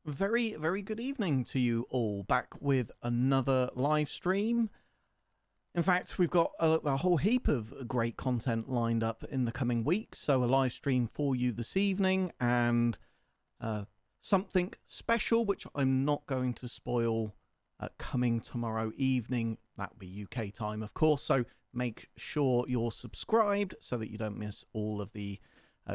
Very, very good evening to you all. Back with another live stream. In fact, we've got a whole heap of great content lined up in the coming weeks. So a live stream for you this evening and something special, which I'm not going to spoil, coming tomorrow evening. That will be UK time, of course. So make sure you're subscribed so that you don't miss all of the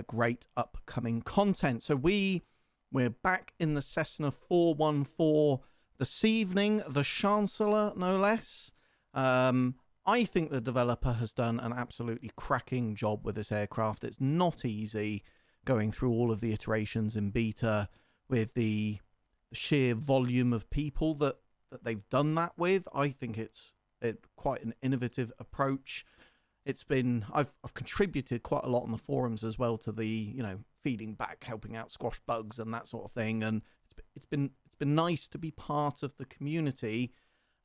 great upcoming content. So we're back in the Cessna 414 this evening, the Chancellor, no less. I think the developer has done an absolutely cracking job with this aircraft. It's not easy going through all of the iterations in beta with the sheer volume of people that they've done that with. I think it's quite an innovative approach. I've contributed quite a lot on the forums as well to the, feeding back, helping out squash bugs and that sort of thing. And it's been nice to be part of the community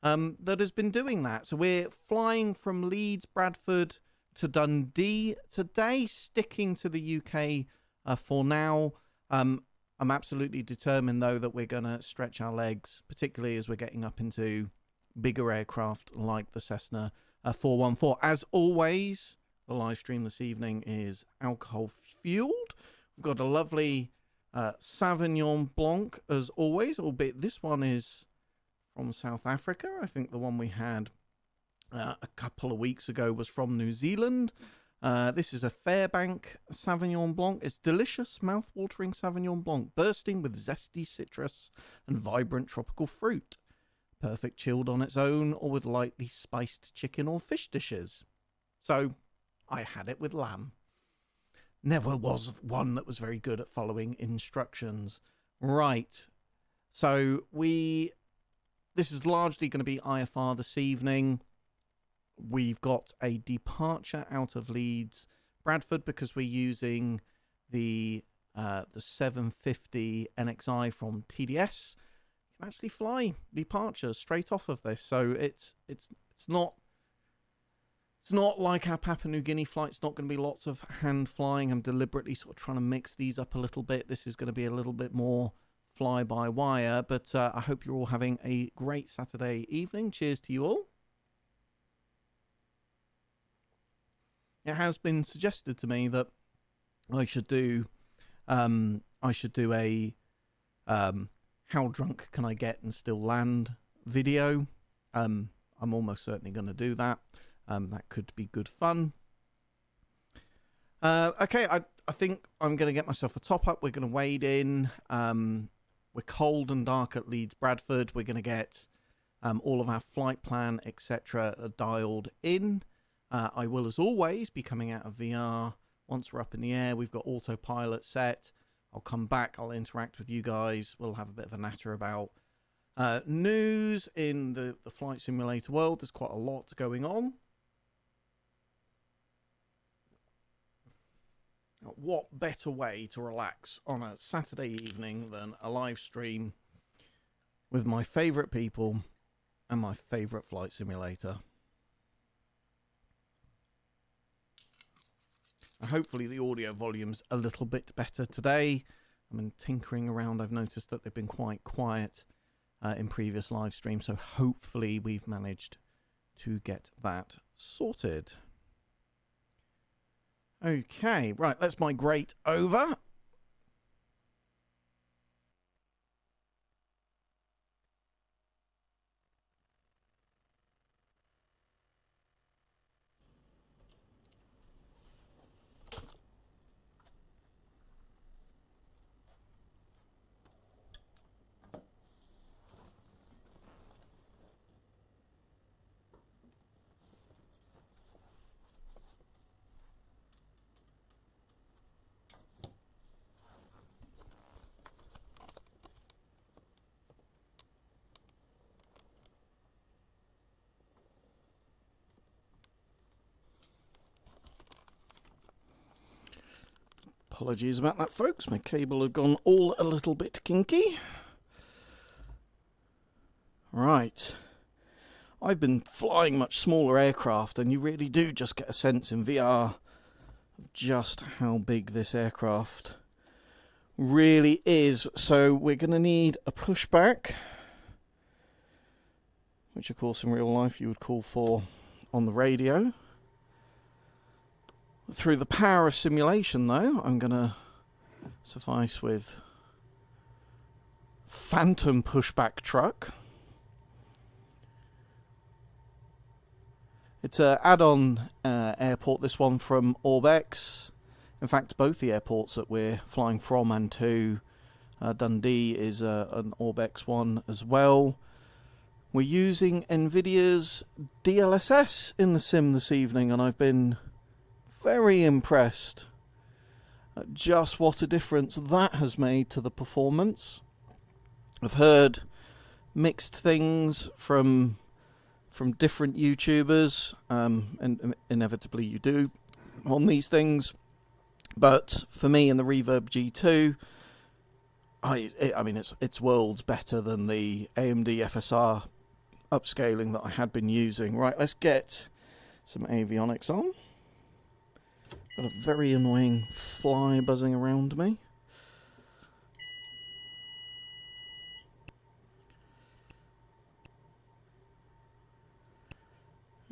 that has been doing that. So we're flying from Leeds, Bradford to Dundee today, sticking to the UK for now. I'm absolutely determined, though, that we're going to stretch our legs, particularly as we're getting up into bigger aircraft like the Cessna 414. As always, the live stream this evening is alcohol fueled. We've got a lovely Sauvignon Blanc as always, albeit this one is from South Africa. I think the one we had a couple of weeks ago was from New Zealand. This is a Fairbank Sauvignon Blanc. It's delicious, mouth-watering Sauvignon Blanc, bursting with zesty citrus and vibrant tropical fruit. Perfect chilled on its own or with lightly spiced chicken or fish dishes. So I had it with lamb. Never was one that was very good at following instructions. Right. So this is largely going to be IFR this evening. We've got a departure out of Leeds, Bradford, because we're using the 750 NXI from TDS. You can actually fly departure straight off of this, so it's not like our Papua New Guinea flight. It's not going to be lots of hand flying. I'm deliberately sort of trying to mix these up a little bit. This is going to be a little bit more fly by wire, but I hope you're all having a great Saturday evening. Cheers to you all. It has been suggested to me that I should do a how drunk can I get and still land video. I'm almost certainly going to do that. That could be good fun. Okay, I think I'm going to get myself a top up. We're going to wade in. We're cold and dark at Leeds, Bradford. We're going to get all of our flight plan, etc. dialed in. I will, as always, be coming out of VR once we're up in the air. We've got autopilot set. I'll come back. I'll interact with you guys. We'll have a bit of a natter about news in the flight simulator world. There's quite a lot going on. What better way to relax on a Saturday evening than a live stream with my favourite people and my favourite flight simulator? Hopefully the audio volume's a little bit better today. I've been tinkering around. I've noticed that they've been quite quiet in previous live streams, so hopefully we've managed to get that sorted. Okay, right, let's migrate over. Apologies about that, folks. My cable had gone all a little bit kinky. Right. I've been flying much smaller aircraft, and you really do just get a sense in VR of just how big this aircraft Really is. So we're going to need a pushback, which of course in real life you would call for on the radio. Through the power of simulation though, I'm going to suffice with Phantom pushback truck. It's an add-on airport, this one from Orbex. In fact, both the airports that we're flying from and to, Dundee is an Orbex one as well. We're using NVIDIA's DLSS in the sim this evening, and I've been very impressed at just what a difference that has made to the performance. I've heard mixed things from different YouTubers, and inevitably you do on these things. But for me in the Reverb G2, I mean it's worlds better than the AMD FSR upscaling that I had been using. Right, let's get some avionics on. Got a very annoying fly buzzing around me.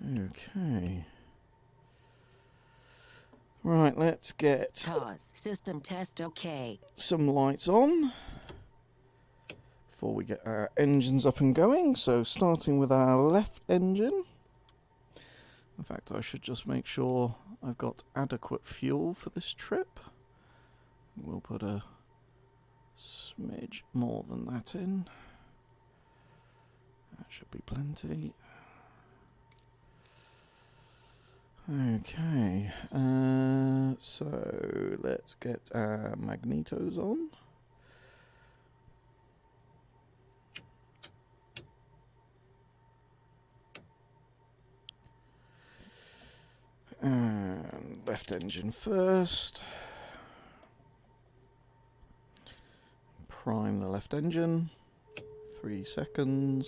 Okay. Right, let's get pause. System test okay. Some lights on before we get our engines up and going. So starting with our left engine. In fact, I should just make sure I've got adequate fuel for this trip. We'll put a smidge more than that in. That should be plenty. Okay, so let's get our magnetos on. And left engine first. Prime the left engine. 3 seconds.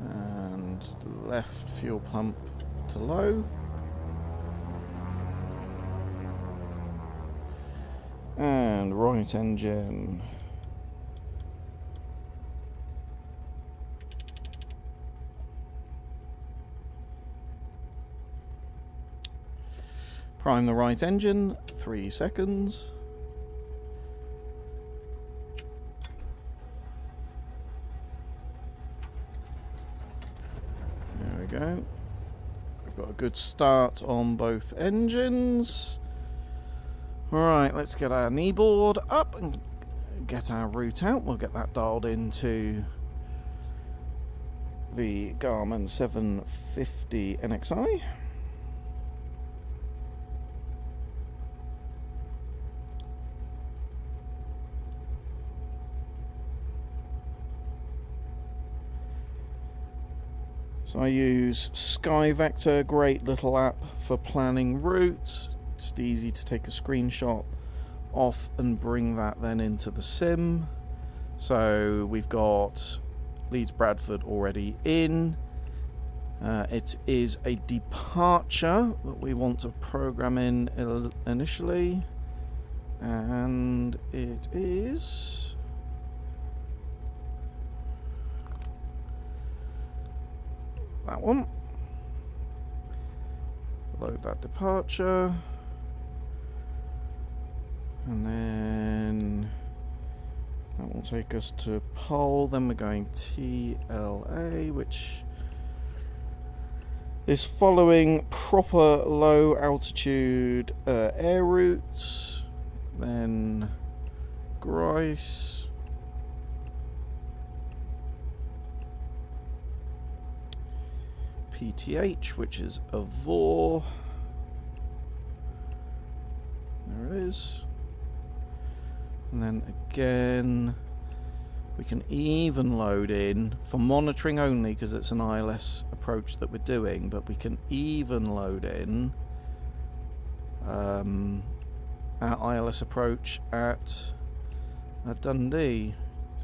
And left fuel pump to low. And right engine. Prime the right engine, 3 seconds. There we go. We've got a good start on both engines. Alright, let's get our knee board up and get our route out. We'll get that dialed into the Garmin 750 NXI. So I use SkyVector, great little app for planning routes. Just easy to take a screenshot off and bring that then into the sim. So we've got Leeds Bradford already in. It is a departure that we want to program in initially. And it is... that one. Load that departure. And then that will take us to Pole. Then we're going TLA, which is following proper low altitude air routes. Then Grice. PTH, which is a VOR. There it is. And then again, we can even load in for monitoring only because it's an ILS approach that we're doing, but we can even load in our ILS approach at Dundee.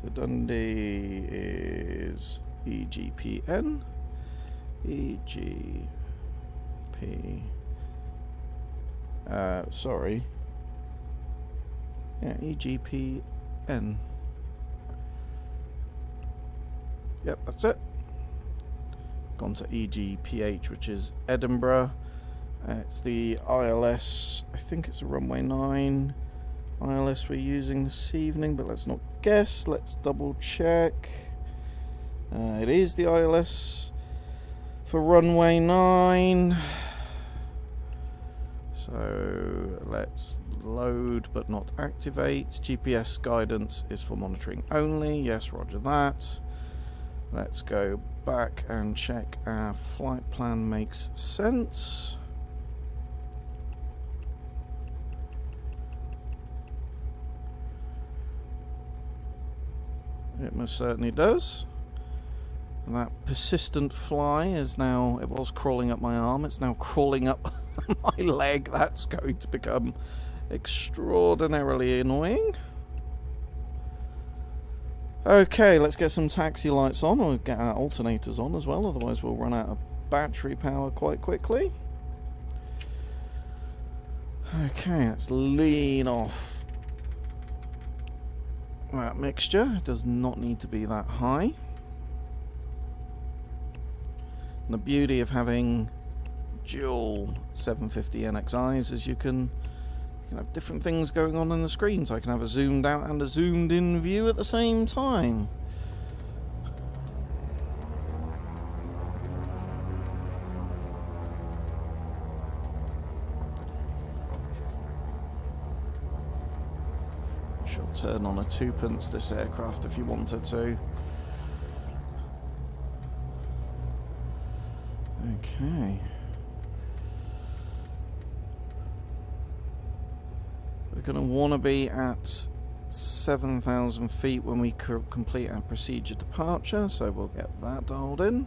So Dundee is EGPN. EGP. Sorry. Yeah, EGPN. Yep, that's it. Gone to EGPH, which is Edinburgh. It's the ILS, I think it's a runway 9 ILS we're using this evening, but let's not guess, let's double check. It is the ILS for runway 9. So let's load but not activate. GPS guidance is for monitoring only. Yes, roger that. Let's go back and check our flight plan makes sense. It most certainly does. And that persistent fly is now, it was crawling up my arm, it's now crawling up my leg. That's going to become extraordinarily annoying. Okay, let's get some taxi lights on. We'll get our alternators on as well, otherwise we'll run out of battery power quite quickly. Okay, let's lean off that mixture. It does not need to be that high. And the beauty of having dual 750 NXIs is you can have different things going on the screen, so I can have a zoomed out and a zoomed in view at the same time. She'll turn on a 2-pence this aircraft if you wanted to. Okay. We're going to want to be at 7,000 feet when we complete our procedure departure, so we'll get that dialed in.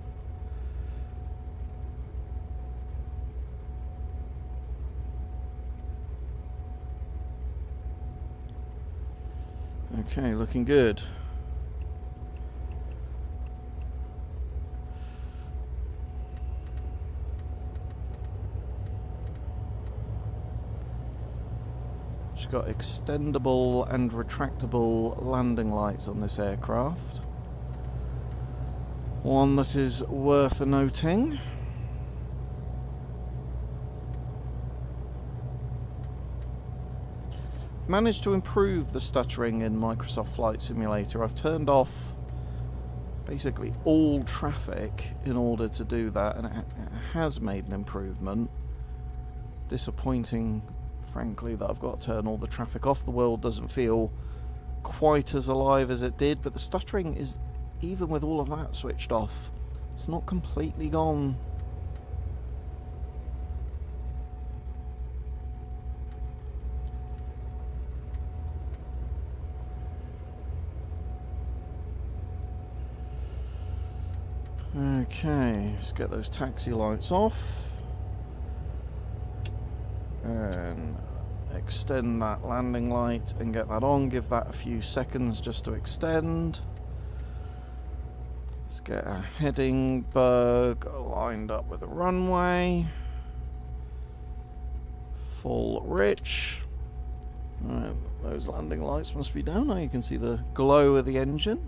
Okay, looking good. Got extendable and retractable landing lights on this aircraft. One that is worth noting. Managed to improve the stuttering in Microsoft Flight Simulator. I've turned off basically all traffic in order to do that, and it has made an improvement. Disappointing, frankly, that I've got to turn all the traffic off. The world doesn't feel quite as alive as it did, but the stuttering is, even with all of that switched off, it's not completely gone. Okay, let's get those taxi lights off. And extend that landing light and get that on. Give that a few seconds just to extend. Let's get our heading bug lined up with the runway. Full rich. Alright, those landing lights must be down. Now you can see the glow of the engine.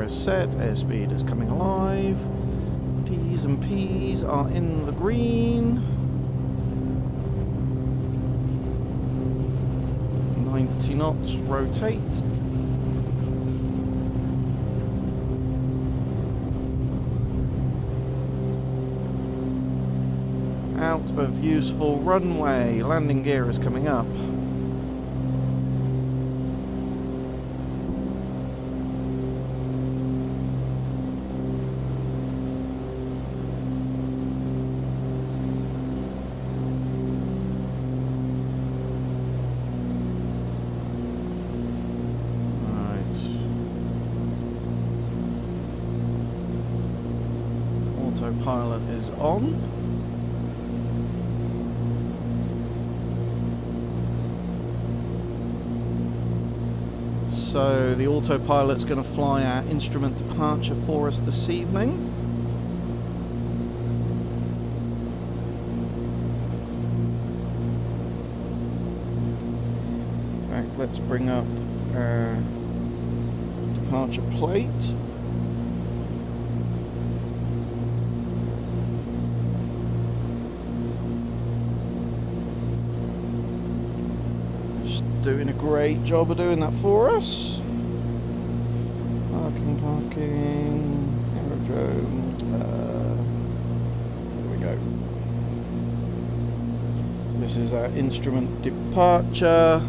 Set, airspeed is coming alive, T's and P's are in the green, 90 knots, rotate, out of useful runway, landing gear is coming up. Autopilot is on. So the autopilot's going to fly our instrument departure for us this evening. In fact, let's bring up our departure plate. Doing a great job of doing that for us. Parking, aerodrome. There we go. So this is our instrument departure.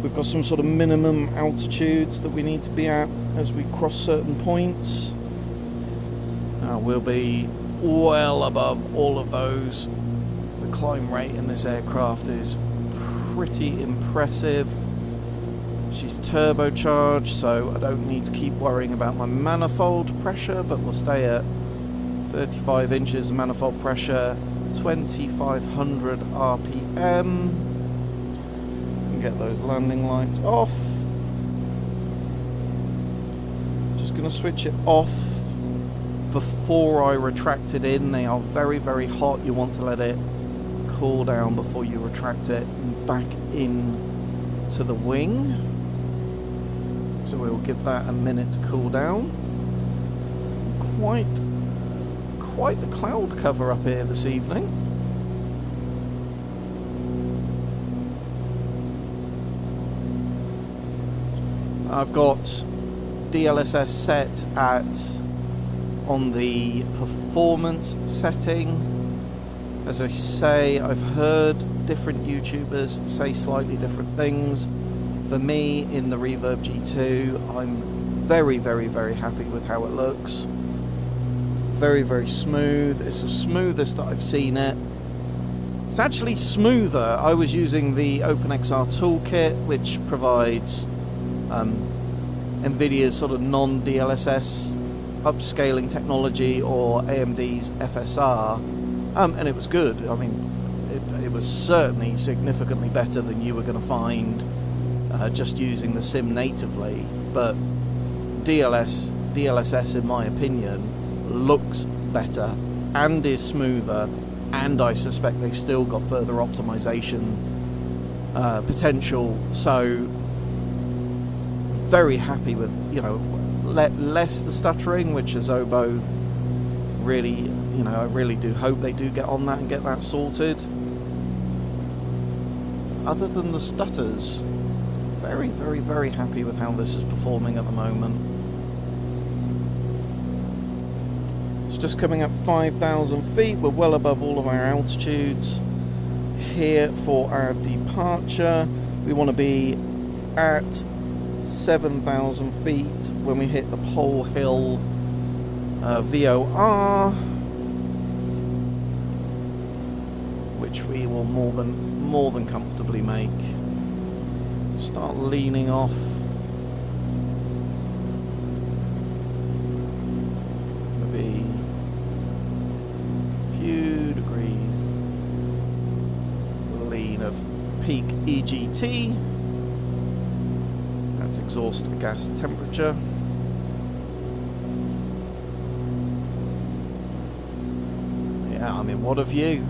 We've got some sort of minimum altitudes that we need to be at as we cross certain points. We'll be well above all of those. The climb rate in this aircraft is pretty impressive. She's turbocharged, so I don't need to keep worrying about my manifold pressure, but we'll stay at 35 inches of manifold pressure, 2500 RPM, and get those landing lights off. Just going to switch it off before I retract it in. They are very, very hot. You want to let it cool down before you retract it back in to the wing. So we'll give that a minute to cool down. Quite the cloud cover up here this evening. I've got DLSS set on the performance setting. As I say, I've heard different YouTubers say slightly different things. For me, in the Reverb G2, I'm very, very, very happy with how it looks. Very, very smooth. It's the smoothest that I've seen it. It's actually smoother. I was using the OpenXR toolkit, which provides NVIDIA's sort of non-DLSS upscaling technology, or AMD's FSR, and it was good. I mean, it was certainly significantly better than you were going to find just using the sim natively, but DLSS, in my opinion, looks better and is smoother, and I suspect they've still got further optimization potential. So very happy with, less the stuttering, which is Oboe really, I really do hope they do get on that and get that sorted. Other than the stutters, very, very, very happy with how this is performing at the moment. It's just coming up 5,000 feet. We're well above all of our altitudes. Here for our departure, we want to be at 7,000 feet when we hit the Pole Hill VOR, which we will more than comfortably make. Start leaning off. Maybe a few degrees lean of peak EGT. That's exhaust gas temperature. Yeah, I mean, what a view.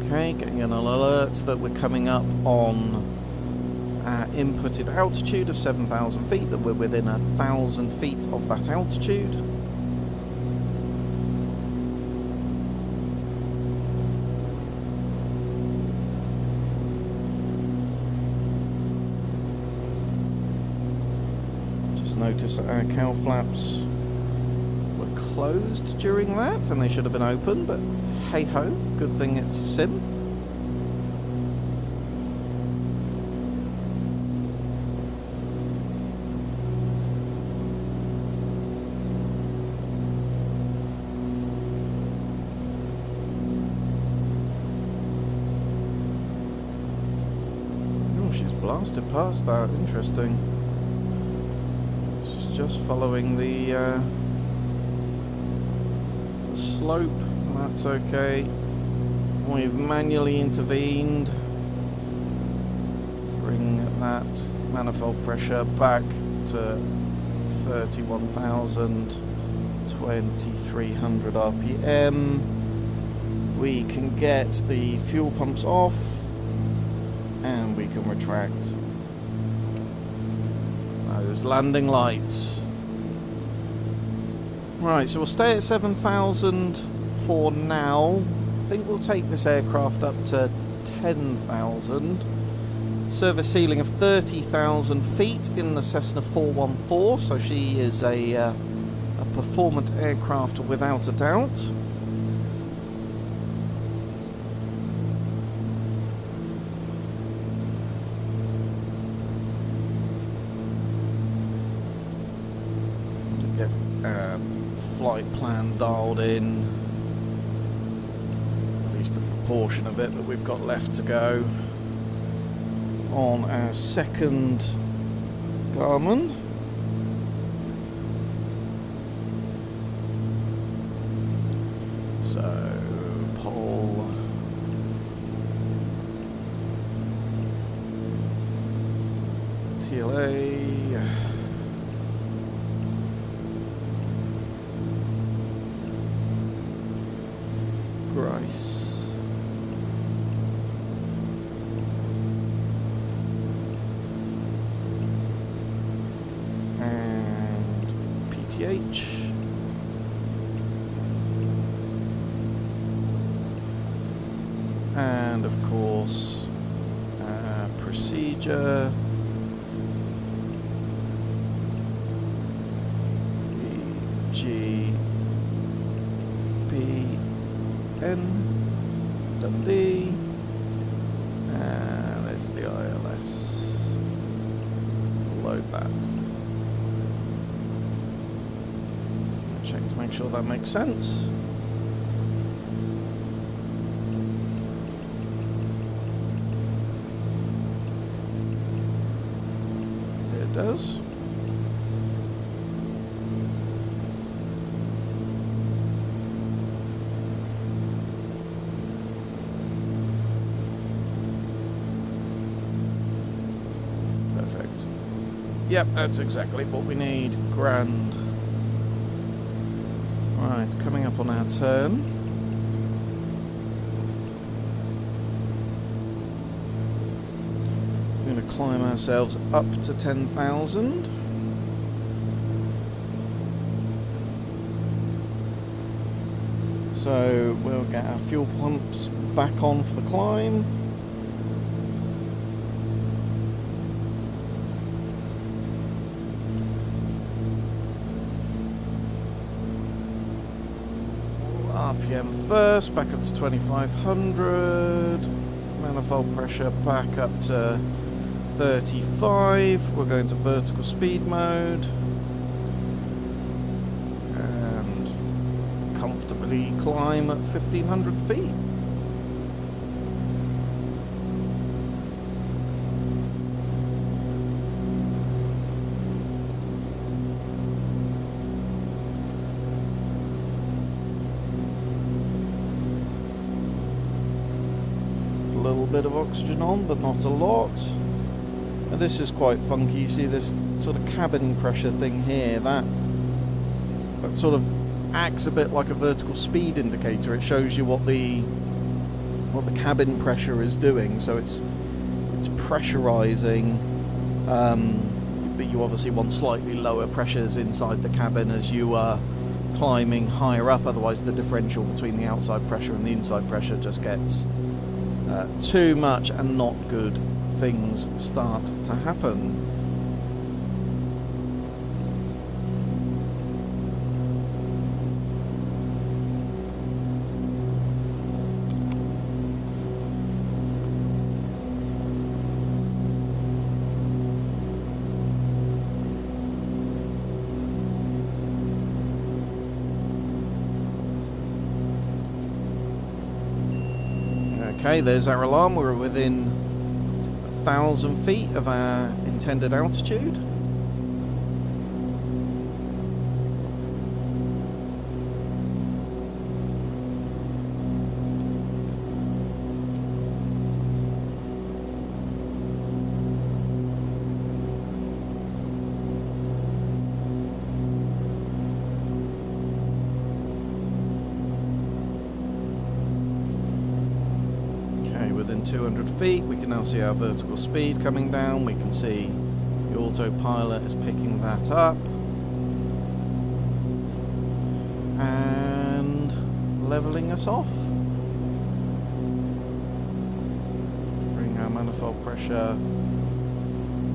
Okay, getting an alert that we're coming up on our inputted altitude of 7,000 feet, that we're within 1,000 feet of that altitude. Just notice that our cowl flaps were closed during that, and they should have been open, but hey ho, good thing it's a sim. Oh, she's blasted past that. Interesting. This is just following the slope. That's okay. We've manually intervened. Bring that manifold pressure back to 31,000, 2,300 RPM. We can get the fuel pumps off and we can retract those landing lights. Right, so we'll stay at 7,000 for now. I think we'll take this aircraft up to 10,000. Service ceiling of 30,000 feet in the Cessna 414, so she is a performant aircraft without a doubt. To get flight plan dialed in, at least a proportion of it that we've got left to go on our second Garmin. So pole TLA, Grice. And of course procedure EGPN Dundee, and there's the ILS. Load that. Check to make sure that makes sense. It does. Perfect. Yep, that's exactly what we need. Grand. Right, coming up on our turn. We're going to climb ourselves up to 10,000. So we'll get our fuel pumps back on for the climb. RPM first, back up to 2,500. Manifold pressure back up to 35. We're going to vertical speed mode. And comfortably climb at 1,500 feet. Bit of oxygen on, but not a lot. And this is quite funky. You see this sort of cabin pressure thing here, that sort of acts a bit like a vertical speed indicator. It shows you what the cabin pressure is doing. So it's pressurizing, but you obviously want slightly lower pressures inside the cabin as you are climbing higher up, otherwise the differential between the outside pressure and the inside pressure just gets too much and not good things start to happen. Okay, there's our alarm. We're within 10,000 feet of our intended altitude. Within 200 feet, we can now see our vertical speed coming down. We can see the autopilot is picking that up and leveling us off. Bring our manifold pressure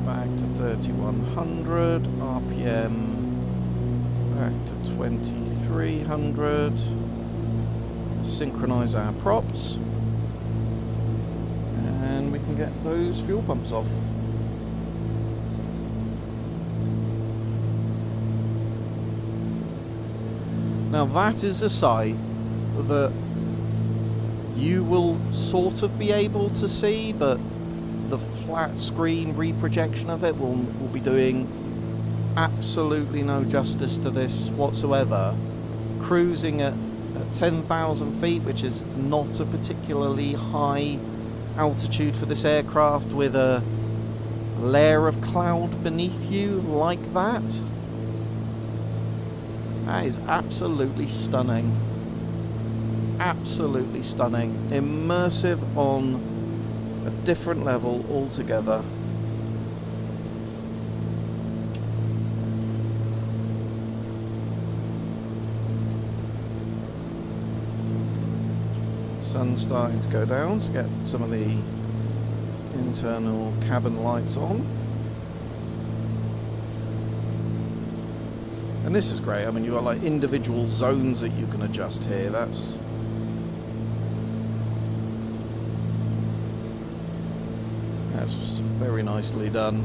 back to 3100, RPM back to 2300. Synchronize our props. And we can get those fuel pumps off. Now that is a sight that you will sort of be able to see, but the flat screen reprojection of it will be doing absolutely no justice to this whatsoever. Cruising at 10,000 feet, which is not a particularly high altitude for this aircraft, with a layer of cloud beneath you like that. That is absolutely stunning. Absolutely stunning. Immersive on a different level altogether. Sun's starting to go down to get some of the internal cabin lights on. And this is great. I mean, you've got like individual zones that you can adjust here. That's very nicely done.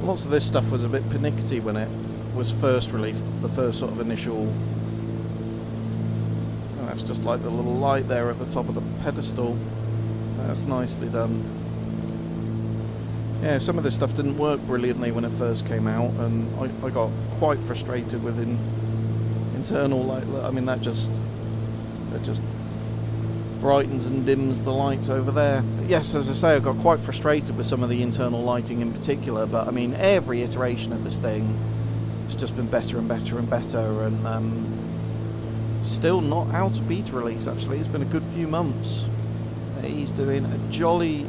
Lots of this stuff was a bit pernickety when it was first released, the first sort of initial. That's just like the little light there at the top of the pedestal. That's nicely done. Yeah, some of this stuff didn't work brilliantly when it first came out, and I got quite frustrated with internal light. I mean, that just brightens and dims the lights over there. But yes, as I say, I got quite frustrated with some of the internal lighting in particular, but I mean, every iteration of this thing has just been better and better and better, and still not out of beta release. Actually, it's been a good few months. He's doing a jolly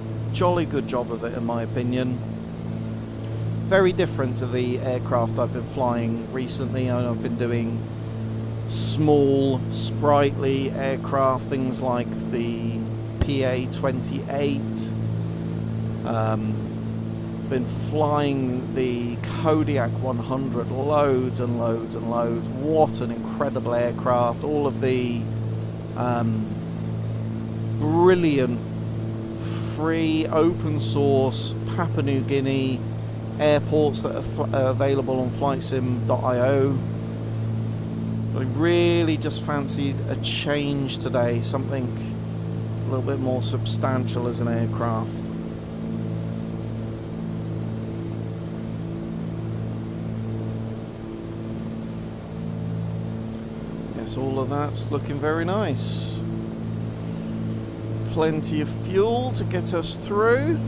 good job of it, in my opinion. Very different to the aircraft I've been flying recently. I've been doing small, sprightly aircraft, things like the PA-28. Been flying the Kodiak 100 loads and loads and loads. What an incredible aircraft. All of the brilliant free open source Papua New Guinea airports that are available on flightsim.io. I really just fancied a change today, something a little bit more substantial as an aircraft. Yes, all of that's looking very nice. Plenty of fuel to get us through.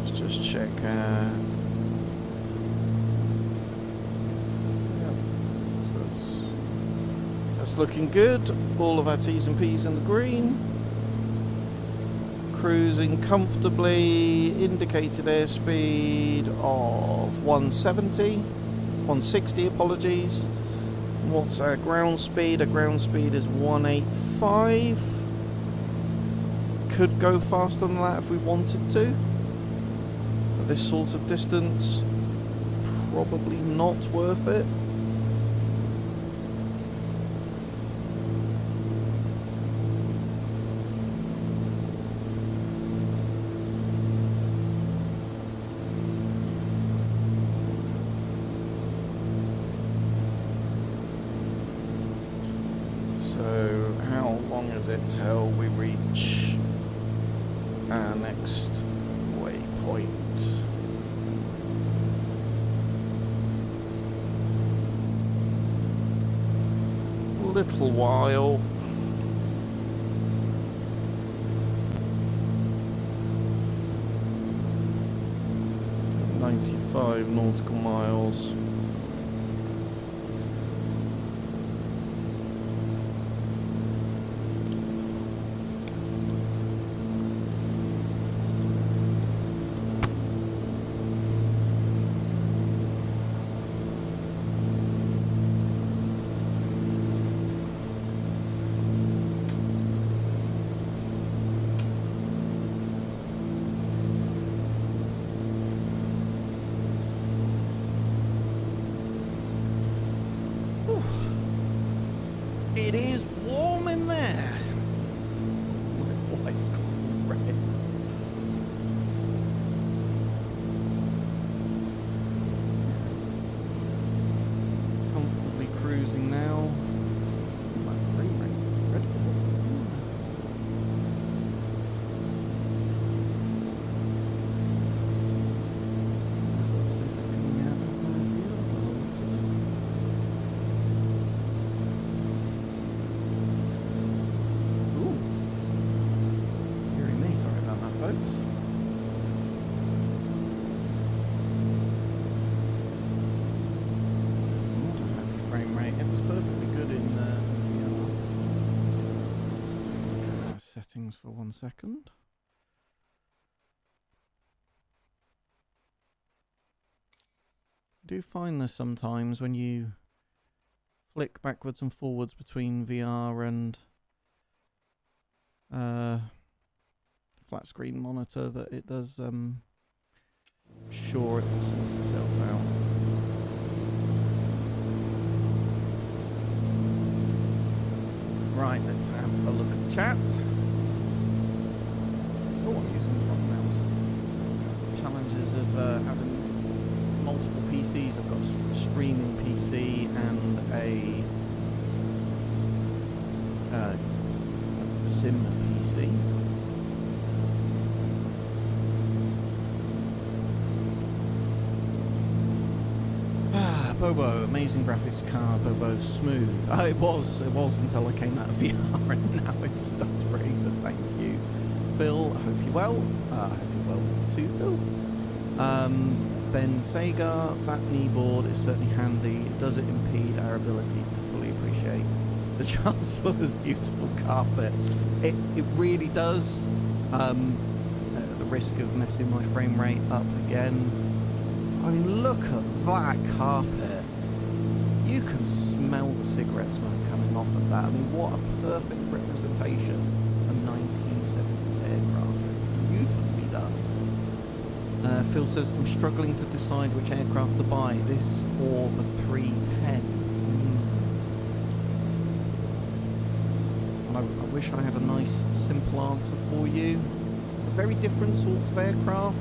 Let's just check. Yep. That's looking good. All of our T's and P's in the green. Cruising comfortably, indicated airspeed of 160, apologies. What's our ground speed? Our ground speed is 185. Could go faster than that if we wanted to. For this sort of distance, probably not worth it. as until we reach our next waypoint. A little while. .95 nautical miles. It is warm in there. My white's gone red. Comfortably cruising now. My frame rate's dreadful. Settings for 1 second. I do find this sometimes when you flick backwards and forwards between VR and flat screen monitor that it does sure it will sort itself out. Right, let's have a look at the chat. Oh, I'm using the wrong mouse. Challenges of having multiple PCs. I've got a streaming PC and a sim PC. Bobo, amazing graphics card. Bobo, smooth. It was until I came out of VR, and now it's stuttering. But thank you. Phil, I hope you're well. I hope you're well too, Phil. Ben Sagar, that kneeboard is certainly handy. Does it impede our ability to fully appreciate the Chancellor's beautiful carpet? It really does. At the risk of messing my frame rate up again. I mean, look at that carpet. You can smell the cigarette smoke coming off of that. I mean, what a perfect representation of 1970s aircraft. Beautifully done. Phil says, I'm struggling to decide which aircraft to buy, this or the 310. And I wish I had a nice, simple answer for you. Very different sorts of aircraft.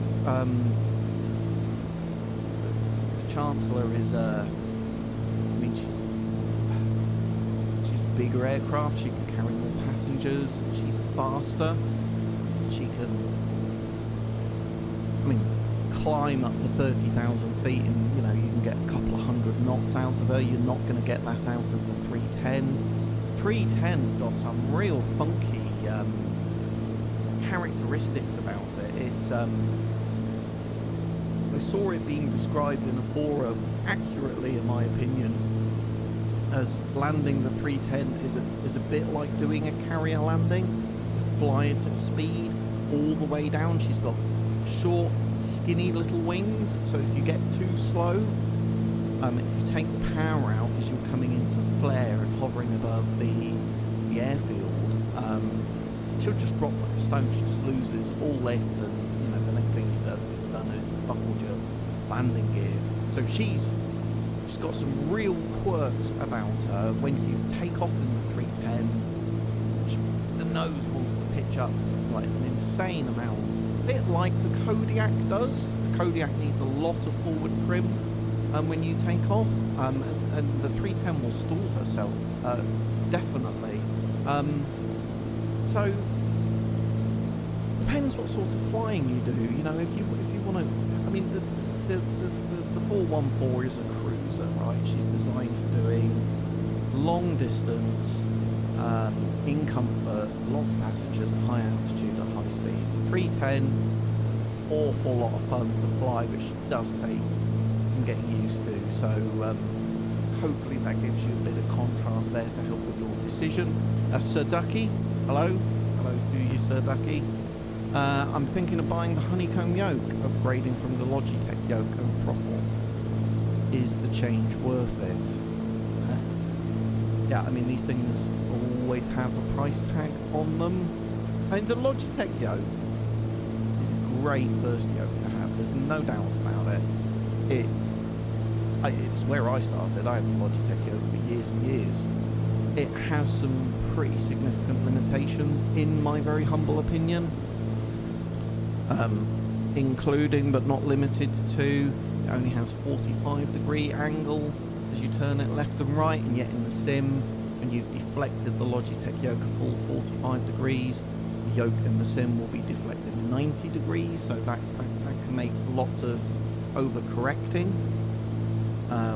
Chancellor is I mean, she's a bigger aircraft. She can carry more passengers. She's faster. She can, I mean, climb up to 30,000 feet, and you know you can get a couple of hundred knots out of her. You're not going to get that out of the 310. The 310's got some real funky characteristics about it. It's I saw it being described in a forum accurately, in my opinion, as landing the 310 is a bit like doing a carrier landing. You fly it at speed all the way down. She's got short, skinny little wings, so if you get too slow, if you take the power out as you're coming into flare and hovering above the airfield, she'll just drop like a stone. She just loses all lift, and you know the next thing you've done is buckled your landing gear. So she's got some real quirks about her. When you take off in the 310, the nose wants to pitch up like an insane amount, a bit like the Kodiak does. The Kodiak needs a lot of forward trim when you take off, and the 310 will stall herself, definitely. So depends what sort of flying you do. You know, if you want to, I mean, the 414 is a cruiser, right? She's designed for doing long distance, in comfort, lots of passengers, at high altitude, at high speed. The 310, awful lot of fun to fly, which does take some getting used to. So hopefully that gives you a bit of contrast there to help with your decision. Sir Ducky, hello to you, Sir Ducky. I'm thinking of buying the honeycomb yoke, upgrading from the Logitech yoke and throttle. Is the change worth it? Yeah, I mean, these things always have a price tag on them. I mean, the Logitech yoke is a great first yoke to have. There's no doubt about it. It's where I started. I had the Logitech yoke for years and years. It has some pretty significant limitations, in my very humble opinion. Including but not limited to, it only has 45-degree angle as you turn it left and right, and yet in the sim, when you've deflected the Logitech yoke a full 45 degrees, the yoke in the sim will be deflected 90 degrees, so that can make lots of overcorrecting,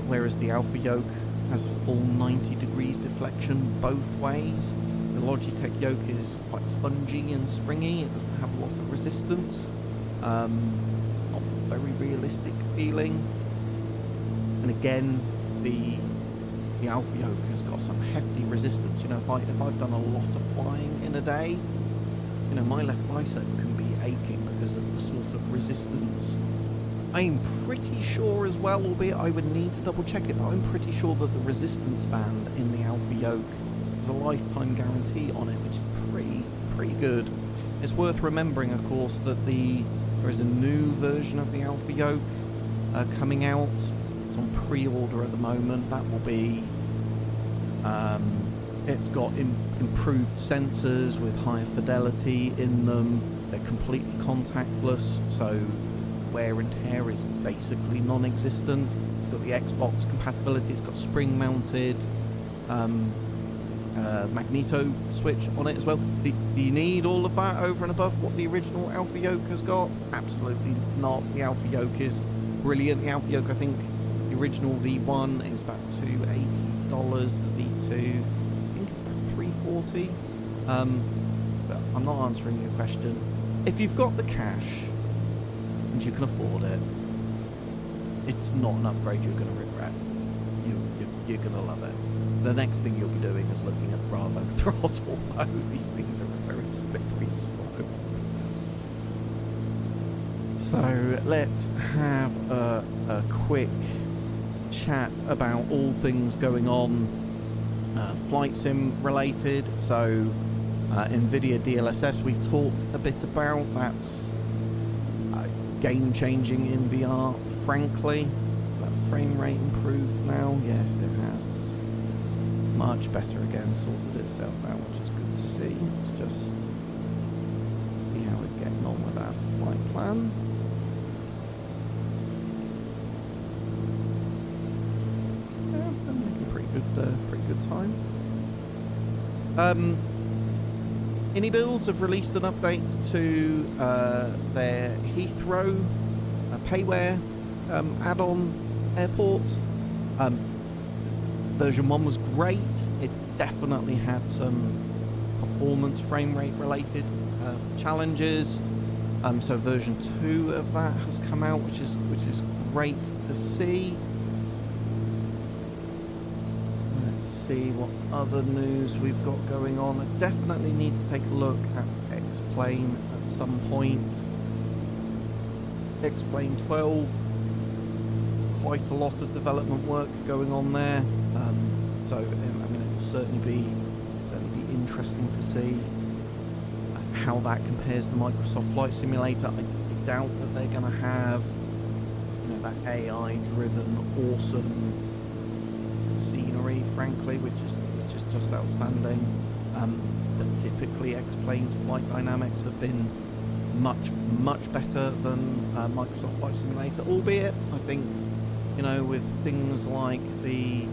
whereas the Alpha yoke has a full 90 degrees deflection both ways. The Logitech yoke is quite spongy and springy. It doesn't have a lot of resistance. Not very realistic feeling. And again, the Alpha yoke has got some hefty resistance. You know, if I've done a lot of flying in a day, you know, my left bicep can be aching because of the sort of resistance. I'm pretty sure as well, albeit I would need to double check it, but I'm pretty sure that the resistance band in the Alpha yoke is a lifetime guarantee on it, which is pretty good. It's worth remembering, of course, that there is a new version of the Alpha yoke coming out. It's on pre-order at the moment. That will be it's got improved sensors with higher fidelity in them. They're completely contactless, so wear and tear is basically non-existent. It's got the Xbox compatibility. It's got spring-mounted magneto switch on it as well. Do you need all of that over and above what the original Alpha yoke has got? Absolutely not. The Alpha yoke is brilliant. The Alpha yoke, I think the original V1 is about $280. The V2, I think it's about $340. But I'm not answering your question. If you've got the cash and you can afford it, it's not an upgrade you're going to regret. You're going to love it. The next thing you'll be doing is looking at Bravo throttle, though. These things are very slippery slope. So let's have a quick chat about all things going on flight sim related. So NVIDIA DLSS we've talked a bit about. That's game changing in VR, frankly. Is that frame rate improved now? Yes, it has. It's much better again, sorted itself out, which is good to see. Let's just see how we're getting on with our flight plan. Yeah, I'm making pretty good time. Anybuilds have released an update to their Heathrow payware add-on airport. Version 1 was great. It definitely had some performance frame rate related challenges. So version 2 of that has come out, which is great to see. Let's see what other news we've got going on. I definitely need to take a look at X-Plane at some point. X-Plane 12. Quite a lot of development work going on there. So I mean, it will certainly be interesting to see how that compares to Microsoft Flight Simulator. I doubt that they're going to have, you know, that AI-driven, awesome scenery, frankly, which is just outstanding. But typically, X-Plane's flight dynamics have been much better than Microsoft Flight Simulator, albeit I think, you know, with things like the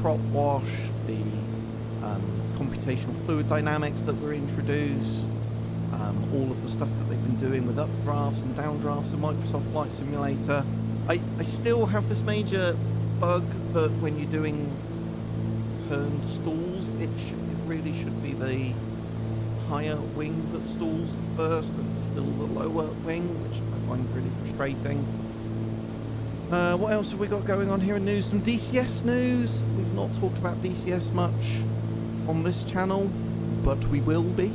prop wash, the computational fluid dynamics that were introduced, all of the stuff that they've been doing with updrafts and downdrafts in Microsoft Flight Simulator. I still have this major bug that when you're doing turned stalls, it really should be the higher wing that stalls first and still the lower wing, which I find really frustrating. What else have we got going on here in news? Some DCS news. We've not talked about DCS much on this channel, but we will be.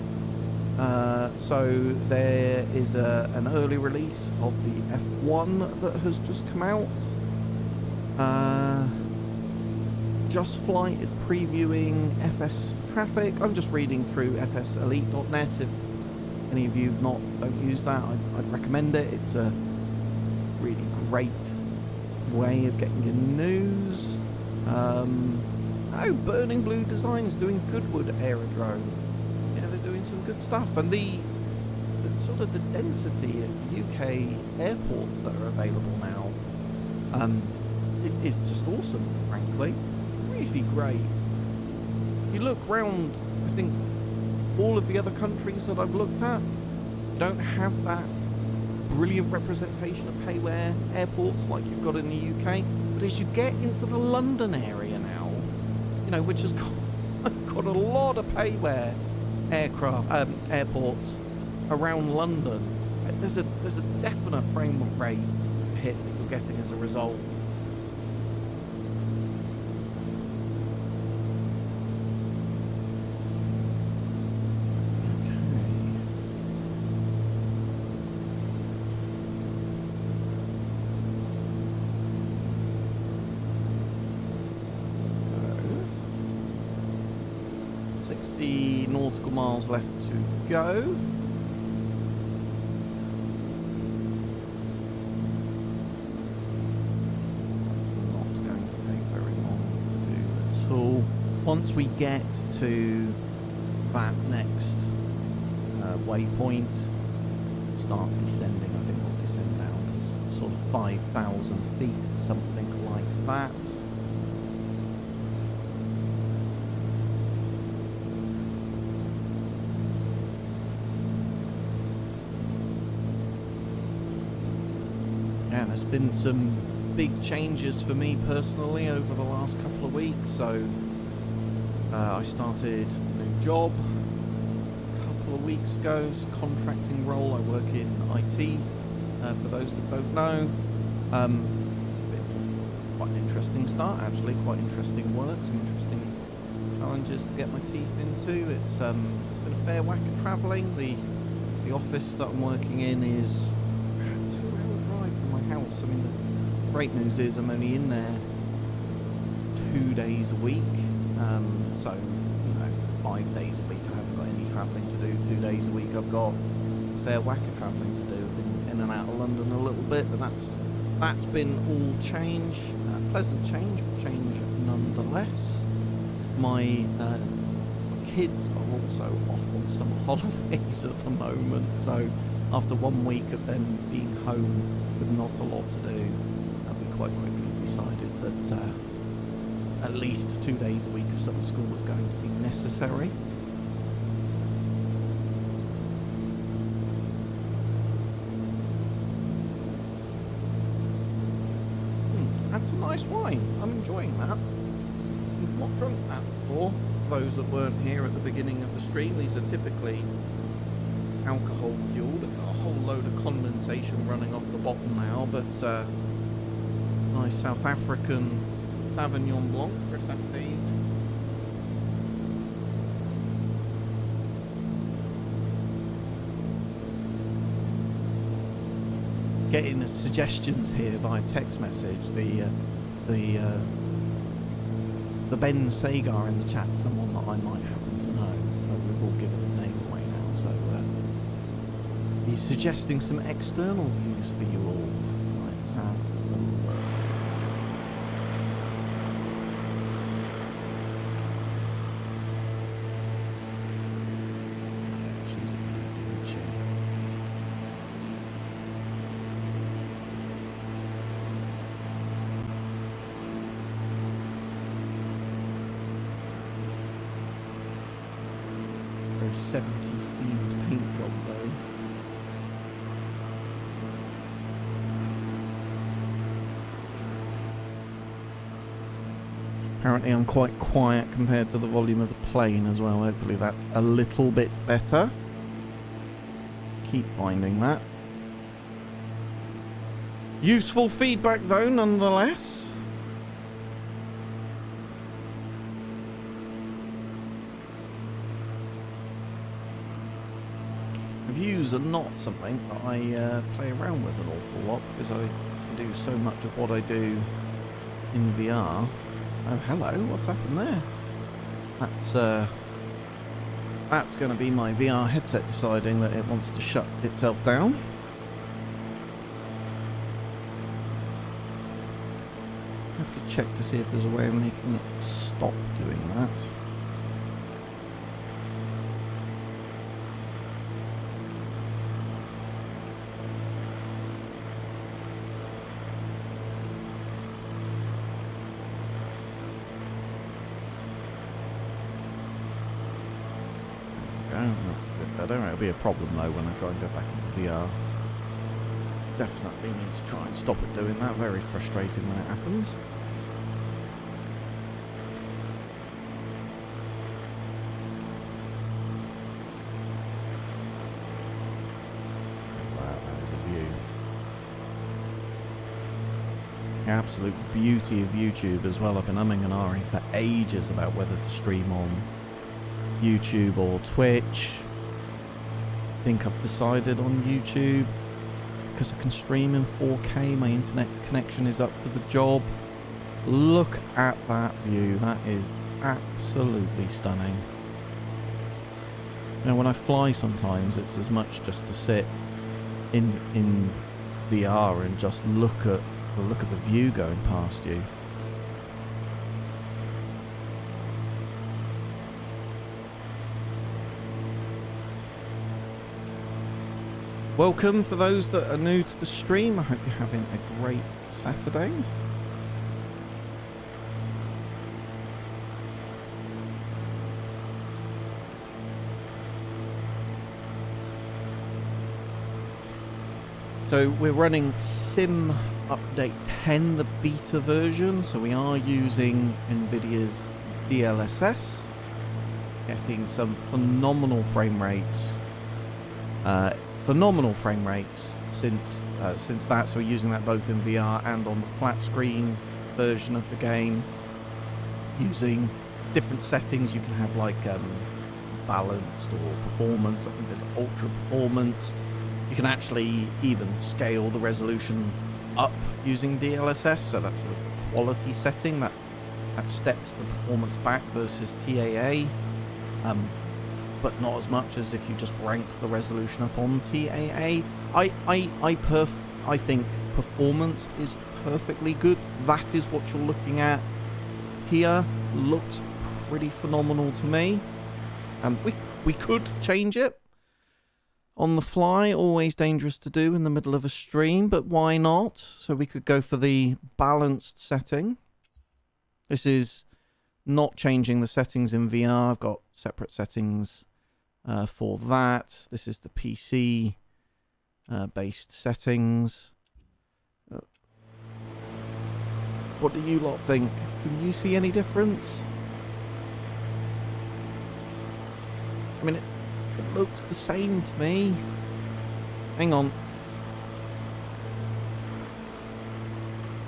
So there is an early release of the F1 that has just come out. Just Flight is previewing FS Traffic. I'm just reading through fselite.net. If any of you don't use that, I'd recommend it. It's a really great way of getting your news. Burning Blue Designs doing Goodwood Aerodrome. Yeah, they're doing some good stuff. And the sort of the density of UK airports that are available now, it is just awesome, frankly. Really great. You look round, I think all of the other countries that I've looked at don't have that brilliant representation of payware airports like you've got in the UK. But as you get into the London area now, you know, which has got a lot of payware airports around London, there's a definite frame rate hit that you're getting as a result. Nautical miles left to go. It's not going to take very long to do at all. Once we get to that next waypoint, start descending. I think we'll descend down to sort of 5,000 feet, something like that. And there's been some big changes for me personally over the last couple of weeks. So I started a new job a couple of weeks ago. It's a contracting role. I work in IT, for those that don't know. Quite an interesting start, actually. Quite interesting work, some interesting challenges to get my teeth into. It's been a fair whack of travelling. The office that I'm working in is house. I mean, the great news is I'm only in there 2 days a week, so, you know, 5 days a week I haven't got any travelling to do. 2 days a week I've got a fair whack of travelling to do. I've been in and out of London a little bit, but that's been all change, pleasant change, but change nonetheless. My kids are also off on some holidays at the moment, so after 1 week of them being home with not a lot to do, we quite quickly decided that at least 2 days a week of summer school was going to be necessary. That's a nice wine. I'm enjoying that. We've not drunk that before. Those that weren't here at the beginning of the stream, these are typically alcohol fueled. I've got a whole load of condensation running off the bottom now, but nice South African Sauvignon Blanc for Saturday evening. Getting suggestions here via text message. The Ben Sagar in the chat, someone that I might happen to know. We've all given his name away now, so he's suggesting some external views for you all. Let's have a look. She's a beauty, isn't she? 70s themed paint job though. Apparently I'm quite quiet compared to the volume of the plane as well. Hopefully that's a little bit better. Keep finding that. Useful feedback though, nonetheless. Views are not something that I play around with an awful lot because I do so much of what I do in VR. Oh, hello, what's happened there? That's going to be my VR headset deciding that it wants to shut itself down. I have to check to see if there's a way of making it stop doing that. That's a bit better. It'll be a problem though when I try and go back into VR. Definitely need to try and stop it doing that. Very frustrating when it happens. Wow, that is a view. The absolute beauty of YouTube as well. I've been umming and ahhing for ages about whether to stream on YouTube or Twitch. I think I've decided on YouTube because I can stream in 4K. My internet connection is up to the job. Look at that view. That is absolutely stunning. You know, when I fly sometimes it's as much just to sit in VR and just look at the view going past you. Welcome for those that are new to the stream. I hope you're having a great Saturday. So we're running Sim Update 10, the beta version. So we are using NVIDIA's DLSS, getting some phenomenal frame rates. Phenomenal frame rates since that. So we're using that both in VR and on the flat screen version of the game. Using its different settings, you can have like balanced or performance. I think there's ultra performance. You can actually even scale the resolution up using DLSS. So that's a quality setting that steps the performance back versus TAA. But not as much as if you just ranked the resolution up on TAA. I think performance is perfectly good. That is what you're looking at here. Looks pretty phenomenal to me. We could change it on the fly. Always dangerous to do in the middle of a stream, but why not? So we could go for the balanced setting. This is not changing the settings in VR. I've got separate settings for that. This is the PC based settings. What do you lot think? Can you see any difference? I mean, it looks the same to me. Hang on.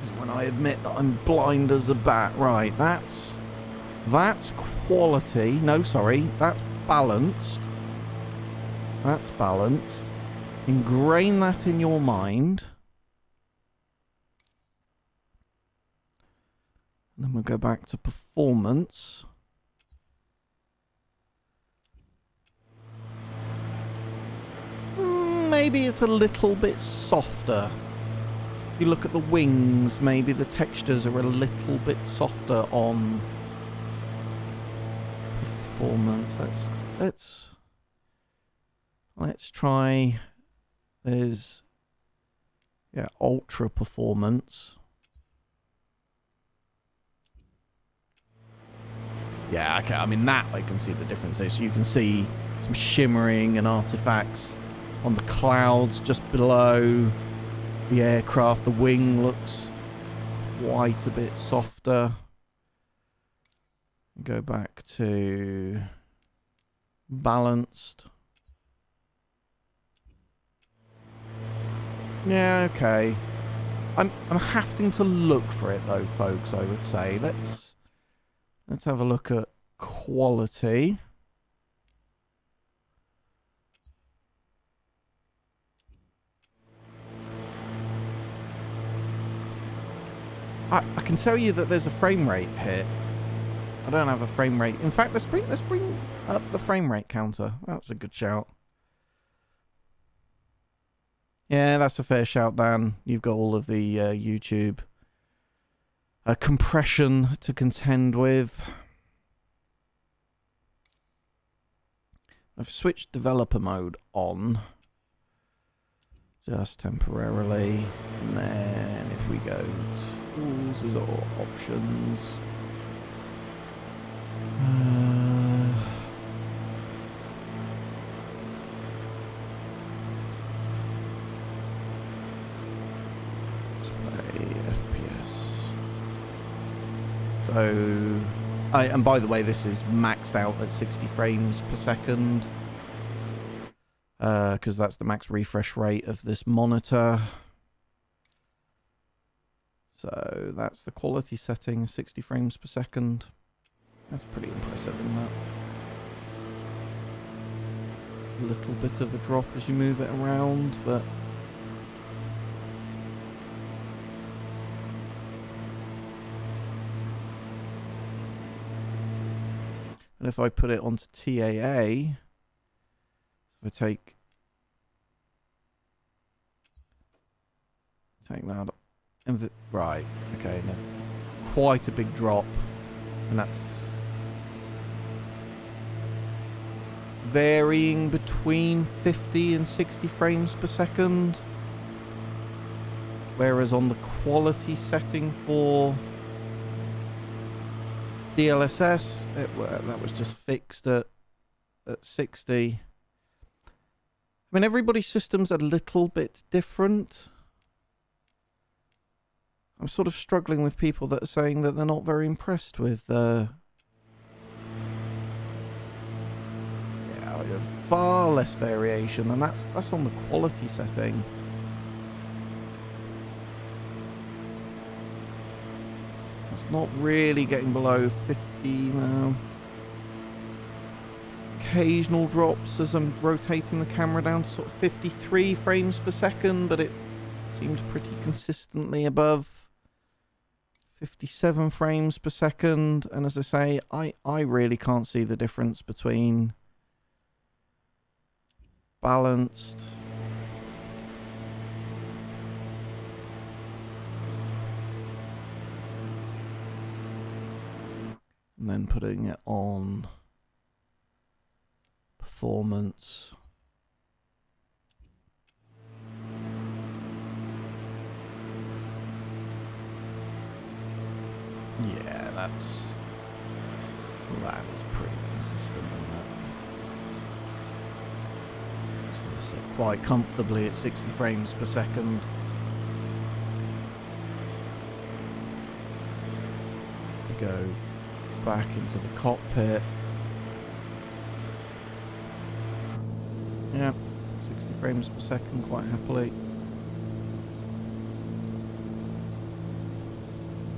This is when I admit that I'm blind as a bat. Right, that's quality. No, sorry, that's balanced. That's balanced. Ingrain that in your mind. And then we'll go back to performance. Maybe it's a little bit softer. If you look at the wings, maybe the textures are a little bit softer on performance. Let's try. There's ultra performance. Yeah, okay. I mean that I can see the differences. So you can see some shimmering and artifacts on the clouds just below the aircraft. The wing looks quite a bit softer. Go back to balanced. Yeah, okay. I'm having to look for it though, folks, I would say. Let's have a look at quality. I can tell you that there's a frame rate here. I don't have a frame rate. In fact, let's bring up the frame rate counter. That's a good shout. Yeah, that's a fair shout, Dan. You've got all of the YouTube compression to contend with. I've switched developer mode on. Just temporarily. And then if we go tools or options. Display FPS. So, and by the way, this is maxed out at 60 frames per second. Because that's the max refresh rate of this monitor. So that's the quality setting, 60 frames per second. That's pretty impressive, isn't that? A little bit of a drop as you move it around, but... And if I put it onto TAA, if I take that, and right, okay, no, quite a big drop, and that's varying between 50 and 60 frames per second, whereas on the quality setting for DLSS, that was just fixed at 60. I mean, everybody's system's a little bit different. I'm sort of struggling with people that are saying that they're not very impressed with far less variation, and that's on the quality setting. It's not really getting below 50 now. Occasional drops as I'm rotating the camera down to sort of 53 frames per second, but it seemed pretty consistently above 57 frames per second. And as I say, I really can't see the difference between balanced and then putting it on performance. Yeah, that is pretty consistent on that. It's going to sit quite comfortably at 60 frames per second. We go back into the cockpit. Yeah, 60 frames per second quite happily.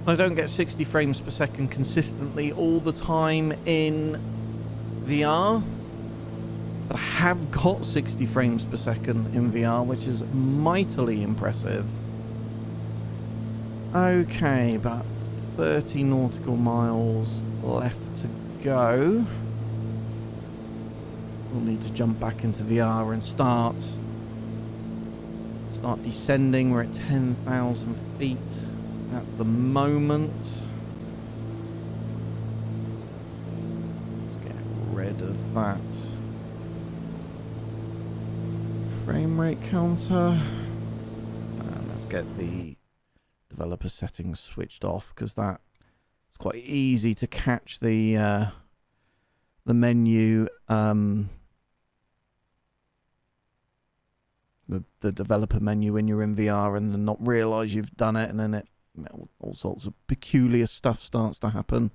I don't get 60 frames per second consistently all the time in VR, but I have got 60 frames per second in VR, which is mightily impressive. Okay, about 30 nautical miles left to go. We'll need to jump back into VR and start descending. We're at 10,000 feet at the moment. Let's get rid of that frame rate counter. And let's get the developer settings switched off, because that it's quite easy to catch the menu the developer menu when you're in VR and then not realise you've done it, and then all sorts of peculiar stuff starts to happen.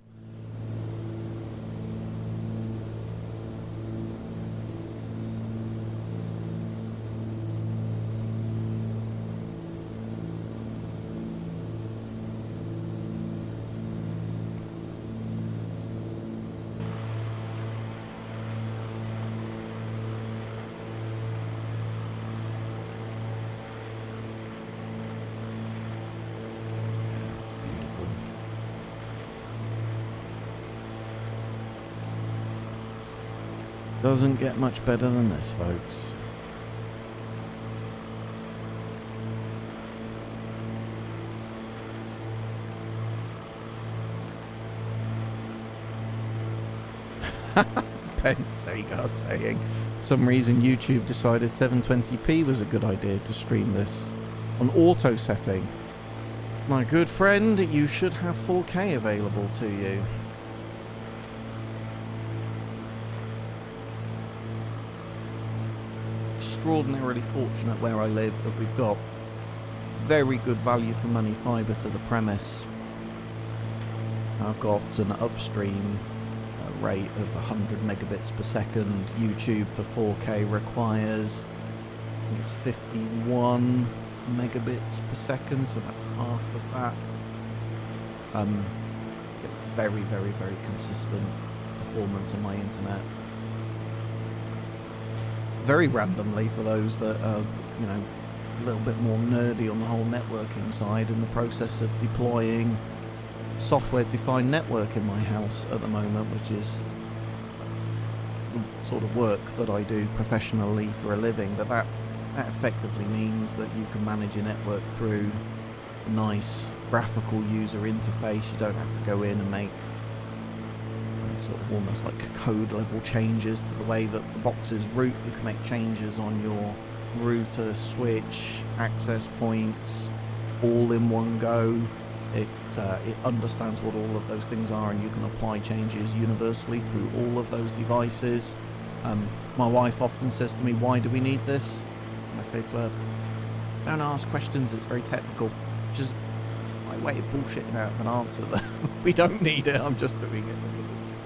Doesn't get much better than this, folks. Ben Sagar saying, for some reason YouTube decided 720p was a good idea to stream this on auto setting. My good friend, you should have 4K available to you. Extraordinarily fortunate where I live that we've got very good value for money fibre to the premise. I've got an upstream rate of 100 megabits per second. YouTube for 4K requires, I think it's 51 megabits per second, so about half of that. Get very, very, very consistent performance on my internet. Very randomly, for those that are, you know, a little bit more nerdy on the whole networking side, in the process of deploying software-defined network in my house at the moment, which is the sort of work that I do professionally for a living. But that effectively means that you can manage your network through a nice graphical user interface. You don't have to go in and make sort of almost like code level changes to the way that the boxes route. You can make changes on your router, switch, access points, all in one go. It understands what all of those things are, and you can apply changes universally through all of those devices. My wife often says to me, "Why do we need this?" And I say to her, "Don't ask questions, it's very technical." Just my way of bullshitting out an answer that we don't need it, I'm just doing it.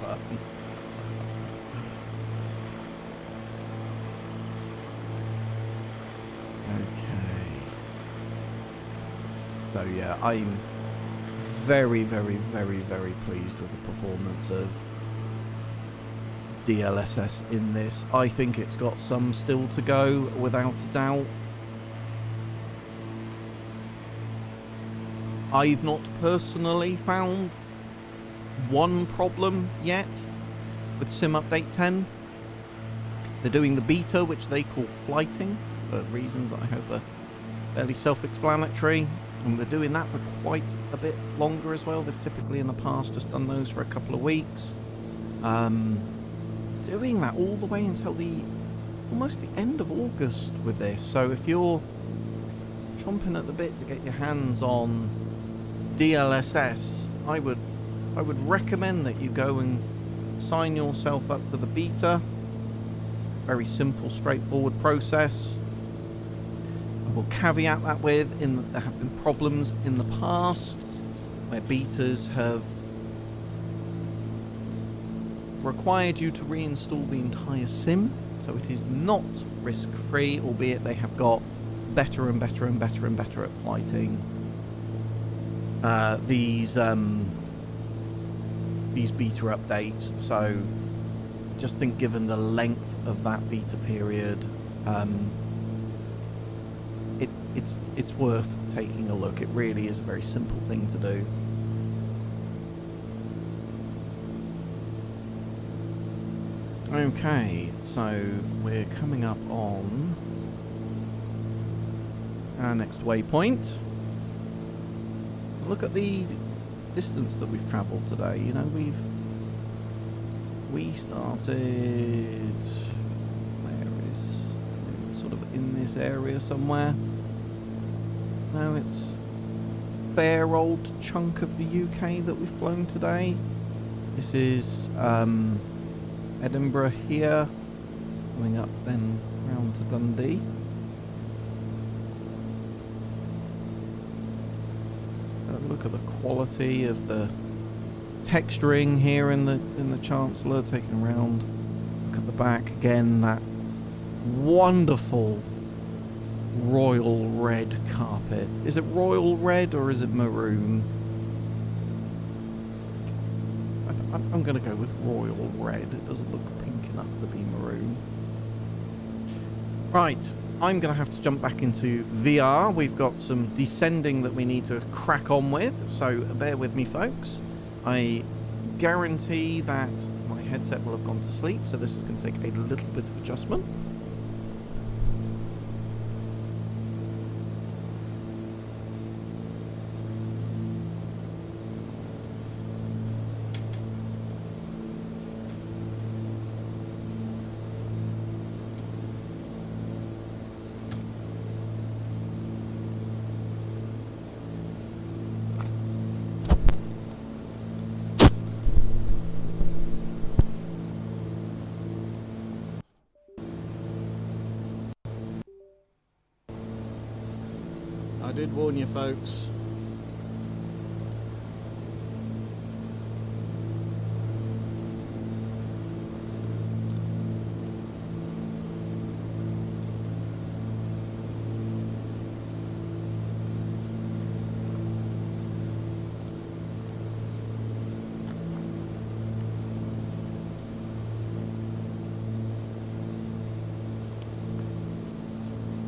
Okay. So yeah, I'm very, very, very, very pleased with the performance of DLSS in this. I think it's got some still to go, without a doubt. I've not personally found one problem yet with Sim Update 10. They're doing the beta, which they call flighting, for reasons that I hope are fairly self-explanatory. And they're doing that for quite a bit longer as well. They've typically in the past just done those for a couple of weeks. Doing that all the way until almost the end of August with this. So if you're chomping at the bit to get your hands on DLSS, I would recommend that you go and sign yourself up to the beta. Very simple, straightforward process. I will caveat that with there have been problems in the past where betas have required you to reinstall the entire sim, so it is not risk-free, albeit they have got better and better and better and better at flighting these beta updates. So just think, given the length of that beta period, it's worth taking a look. It really is a very simple thing to do. Okay, so we're coming up on our next waypoint. Look at the distance that we've travelled today. You know, we started, sort of in this area somewhere. No, it's a fair old chunk of the UK that we've flown today. This is Edinburgh here, coming up then round to Dundee. look at the quality of the texturing here in the Chancellor, taking around. Look at the back again, that wonderful royal red carpet. Is it royal red or is it maroon? I'm going to go with royal red. It doesn't look pink enough to be maroon. Right, I'm going to have to jump back into VR. We've got some descending that we need to crack on with, so bear with me, folks. I guarantee that my headset will have gone to sleep, so this is going to take a little bit of adjustment. I did warn you, folks.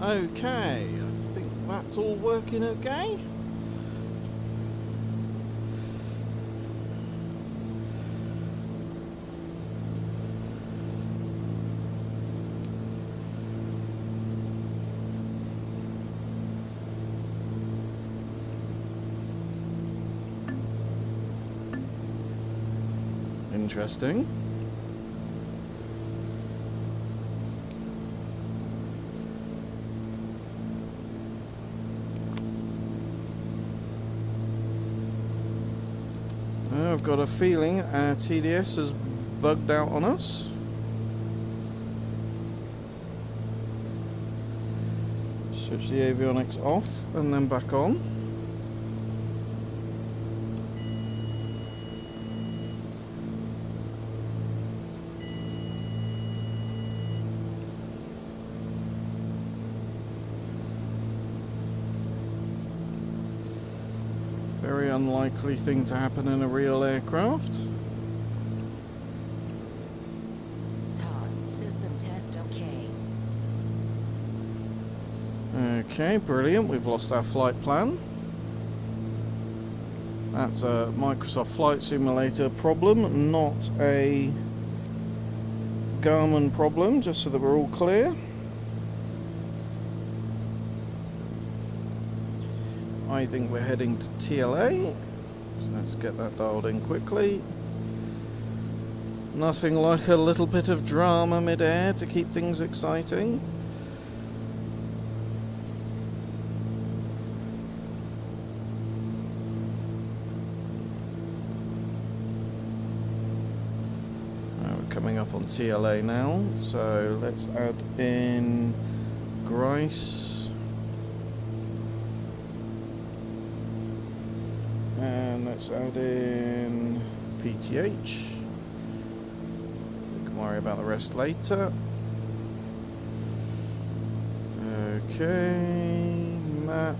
Okay, I think that's all working okay. Interesting. I've got a feeling our TDS has bugged out on us. Switch the avionics off and then back on. Very unlikely thing to happen in a real aircraft. TOS system test okay. Okay, brilliant. We've lost our flight plan. That's a Microsoft Flight Simulator problem, not a Garmin problem, just so that we're all clear. I think we're heading to TLA, so let's get that dialed in quickly. Nothing like a little bit of drama mid-air to keep things exciting. We're coming up on TLA now, so let's add in Grice. And let's add in PTH. We can worry about the rest later. Okay, map.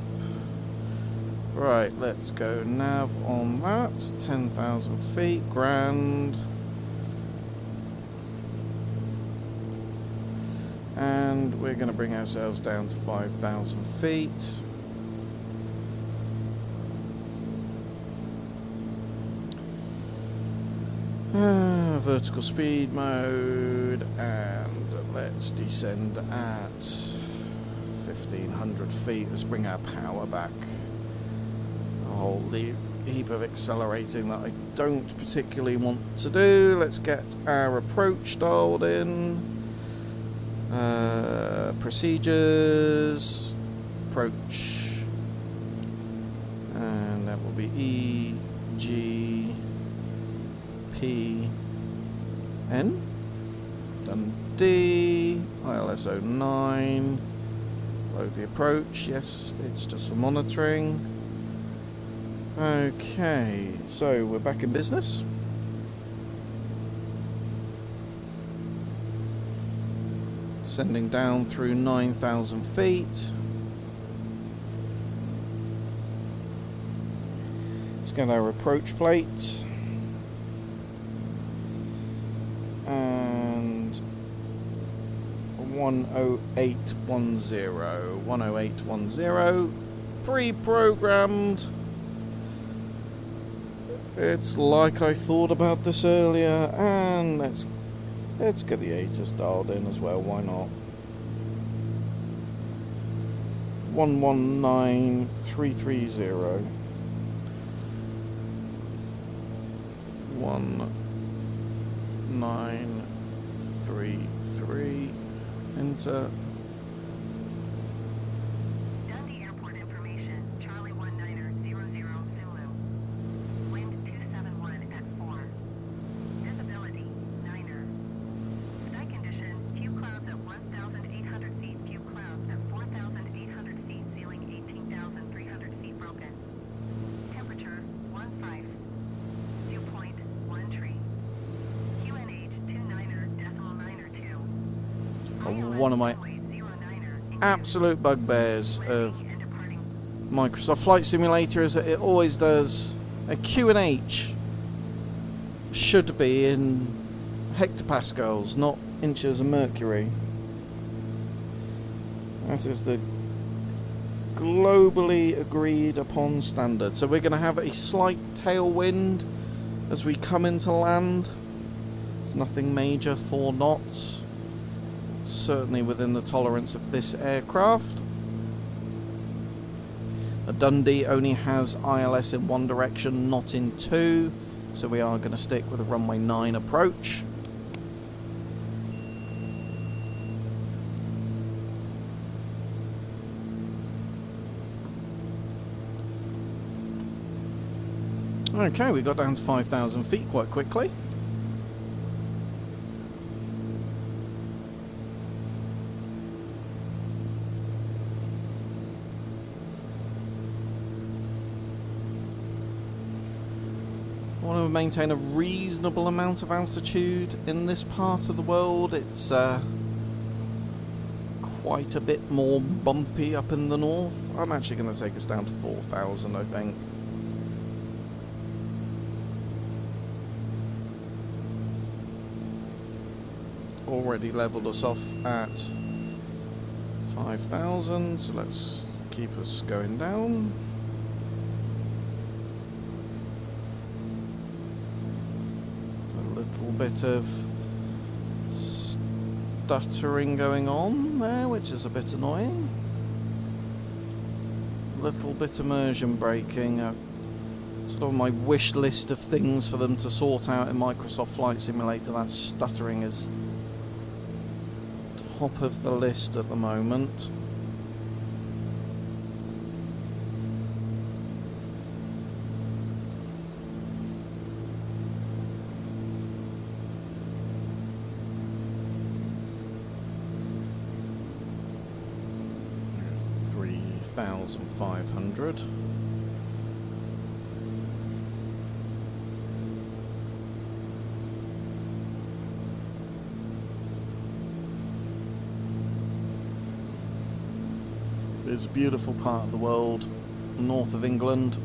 Right, let's go nav on that. 10,000 feet, grand. And we're going to bring ourselves down to 5,000 feet. Vertical speed mode, and let's descend at 1,500 feet. Let's bring our power back. A whole heap of accelerating that I don't particularly want to do. Let's get our approach dialed in. Procedures, approach, and that will be EGPN, Dundee, ILS 09, load the approach, yes, it's just for monitoring. Okay, so we're back in business. Sending down through 9,000 feet. Let's get our approach plate. And 10810. 10810. Pre-programmed. It's like I thought about this earlier, and let's get the ATIS dialed in as well, why not? 119330. 1933. Enter. Dundee Airport information, Charlie 1900 Zulu. Wind 271 at 4. Visibility, 9er. Sky condition, few clouds at 1,800 feet, few clouds at 4,800 feet, ceiling 18,300 feet broken. Temperature, 15. Dew point, 1 tree. QNH 29.902. One of my absolute bugbears of Microsoft Flight Simulator is that it always does a Q&H should be in hectopascals, not inches of mercury. That is the globally agreed upon standard. So we're going to have a slight tailwind as we come into land. It's nothing major, 4 knots. Certainly within the tolerance of this aircraft. A Dundee only has ILS in one direction, not in two, so we are going to stick with a runway 9 approach. Okay, we got down to 5,000 feet quite quickly. I want to maintain a reasonable amount of altitude in this part of the world. It's quite a bit more bumpy up in the north. I'm actually going to take us down to 4,000, I think. Already leveled us off at 5,000, so let's keep us going down. Bit of stuttering going on there, which is a bit annoying. Little bit immersion braking, sort of my wish list of things for them to sort out in Microsoft Flight Simulator. That stuttering is top of the list at the moment. $3,500. It's a beautiful part of the world, north of England.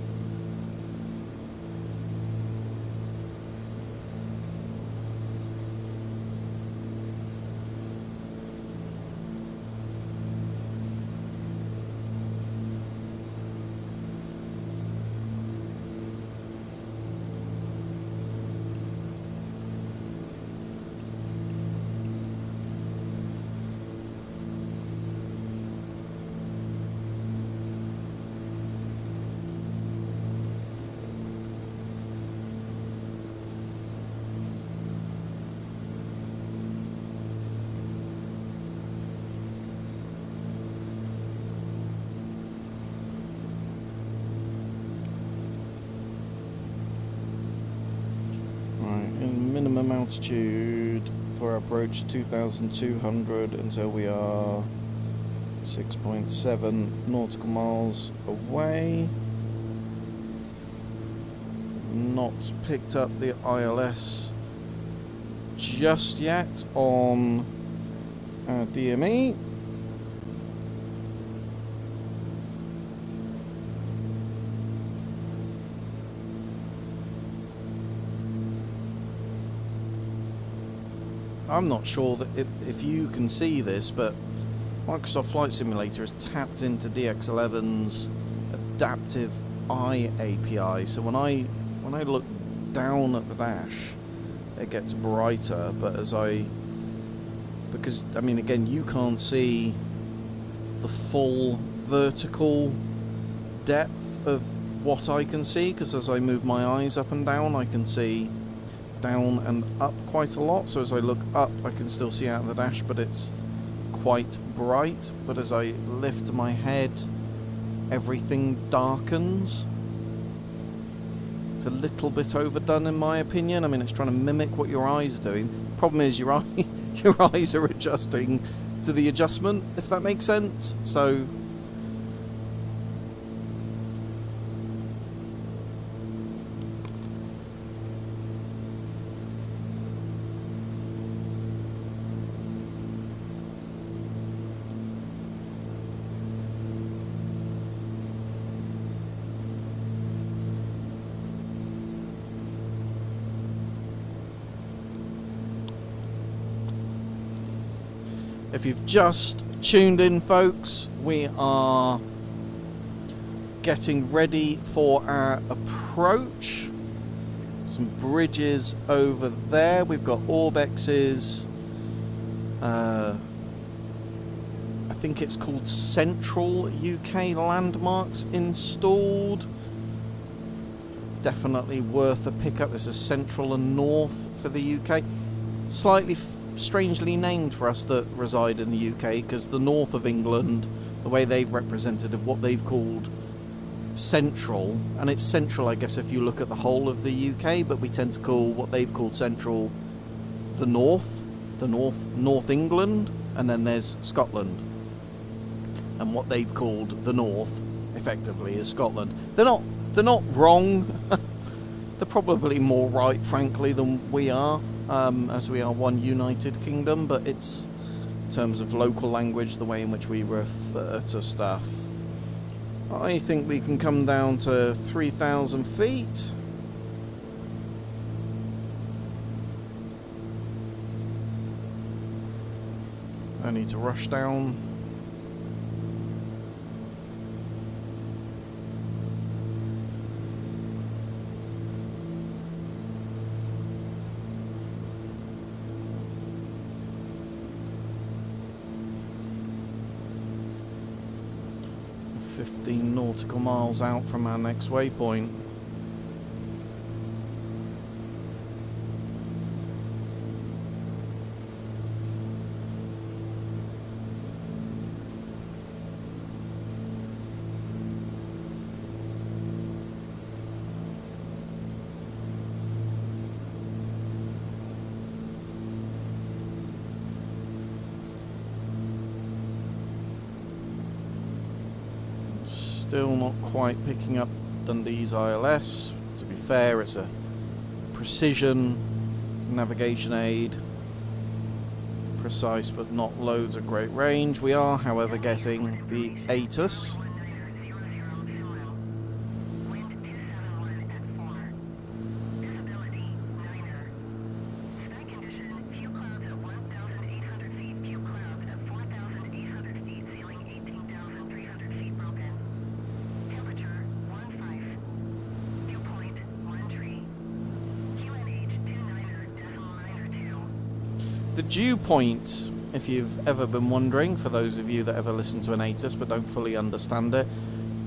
Minimum altitude for approach 2,200 until we are 6.7 nautical miles away. not picked up the ILS just yet on our DME. I'm not sure that if you can see this, but Microsoft Flight Simulator has tapped into DX11's adaptive eye API. So when I look down at the dash, it gets brighter. But because I mean, again, you can't see the full vertical depth of what I can see, because as I move my eyes up and down, I can see down and up quite a lot. So as I look up, I can still see out of the dash, but it's quite bright. But as I lift my head, everything darkens. It's a little bit overdone in my opinion. I mean, it's trying to mimic what your eyes are doing. Problem is your eyes are adjusting to the adjustment, if that makes sense. So if you've just tuned in, folks, we are getting ready for our approach. Some bridges over there. We've got Orbex's, I think it's called Central UK landmarks installed. Definitely worth a pickup. This is Central and North for the UK. Slightly strangely named for us that reside in the UK, because the north of England, the way they've represented of what they've called Central, and it's Central I guess if you look at the whole of the UK, but we tend to call what they've called Central the North England, and then there's Scotland, and what they've called the North effectively is Scotland. They're not wrong. They're probably more right, frankly, than we are, as we are one united kingdom, but it's, in terms of local language, the way in which we refer to stuff. I think we can come down to 3,000 feet. I need to rush down. Nautical miles out from our next waypoint. Still not quite picking up Dundee's ILS. To be fair, it's a precision navigation aid. Precise but not loads of great range. We are, however, getting the ATIS. The dew point, if you've ever been wondering, for those of you that ever listen to an ATIS but don't fully understand it,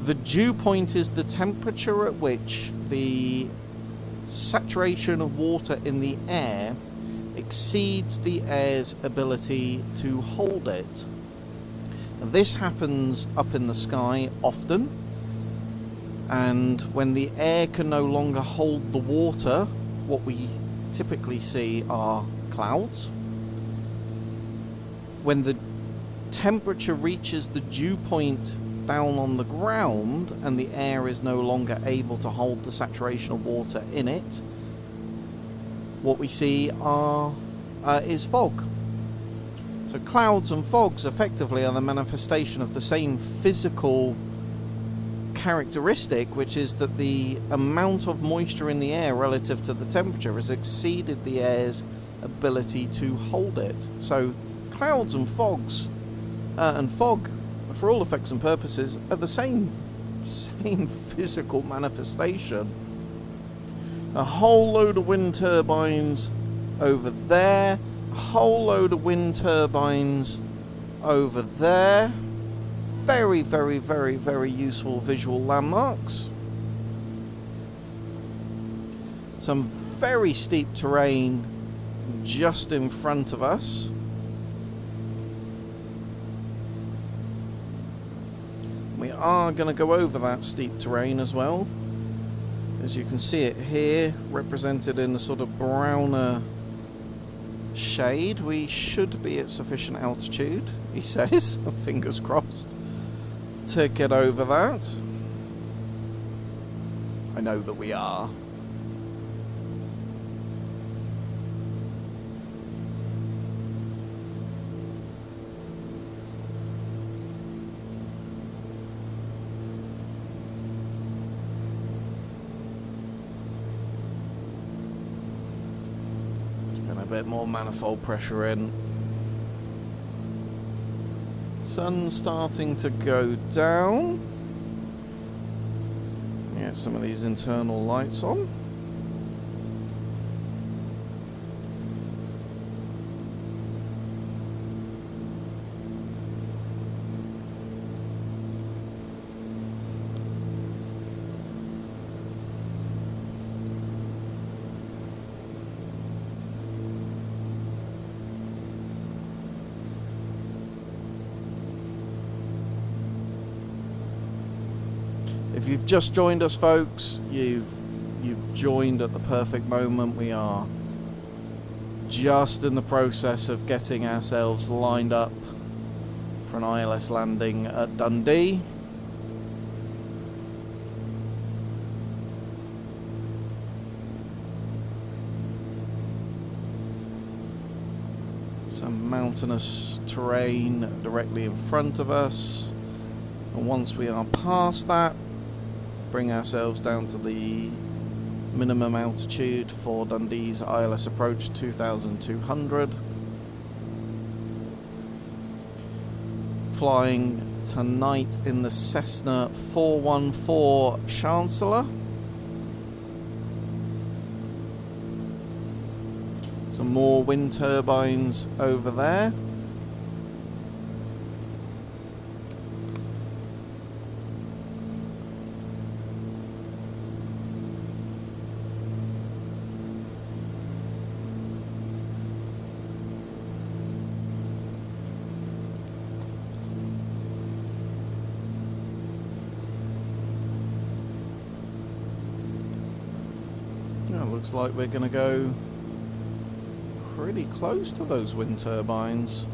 the dew point is the temperature at which the saturation of water in the air exceeds the air's ability to hold it. And this happens up in the sky often, and when the air can no longer hold the water, what we typically see are clouds. When the temperature reaches the dew point down on the ground and the air is no longer able to hold the saturation of water in it, what we see is fog. So clouds and fogs effectively are the manifestation of the same physical characteristic, which is that the amount of moisture in the air relative to the temperature has exceeded the air's ability to hold it. So clouds and fogs and fog, for all effects and purposes, are the same physical manifestation. A whole load of wind turbines over there, a whole load of wind turbines over there. Very, very, very, very useful visual landmarks. Some very steep terrain just in front of us. We are going to go over that steep terrain as well. As you can see it here, represented in the sort of browner shade. We should be at sufficient altitude, he says, fingers crossed, to get over that. I know that we are. Bit more manifold pressure in. Sun's starting to go down. Get some of these internal lights on. If you've just joined us, folks, you've joined at the perfect moment. We are just in the process of getting ourselves lined up for an ILS landing at Dundee. Some mountainous terrain directly in front of us, and once we are past that, bring ourselves down to the minimum altitude for Dundee's ILS approach, 2,200. Flying tonight in the Cessna 414 Chancellor. Some more wind turbines over there. Looks like we're going to go pretty close to those wind turbines.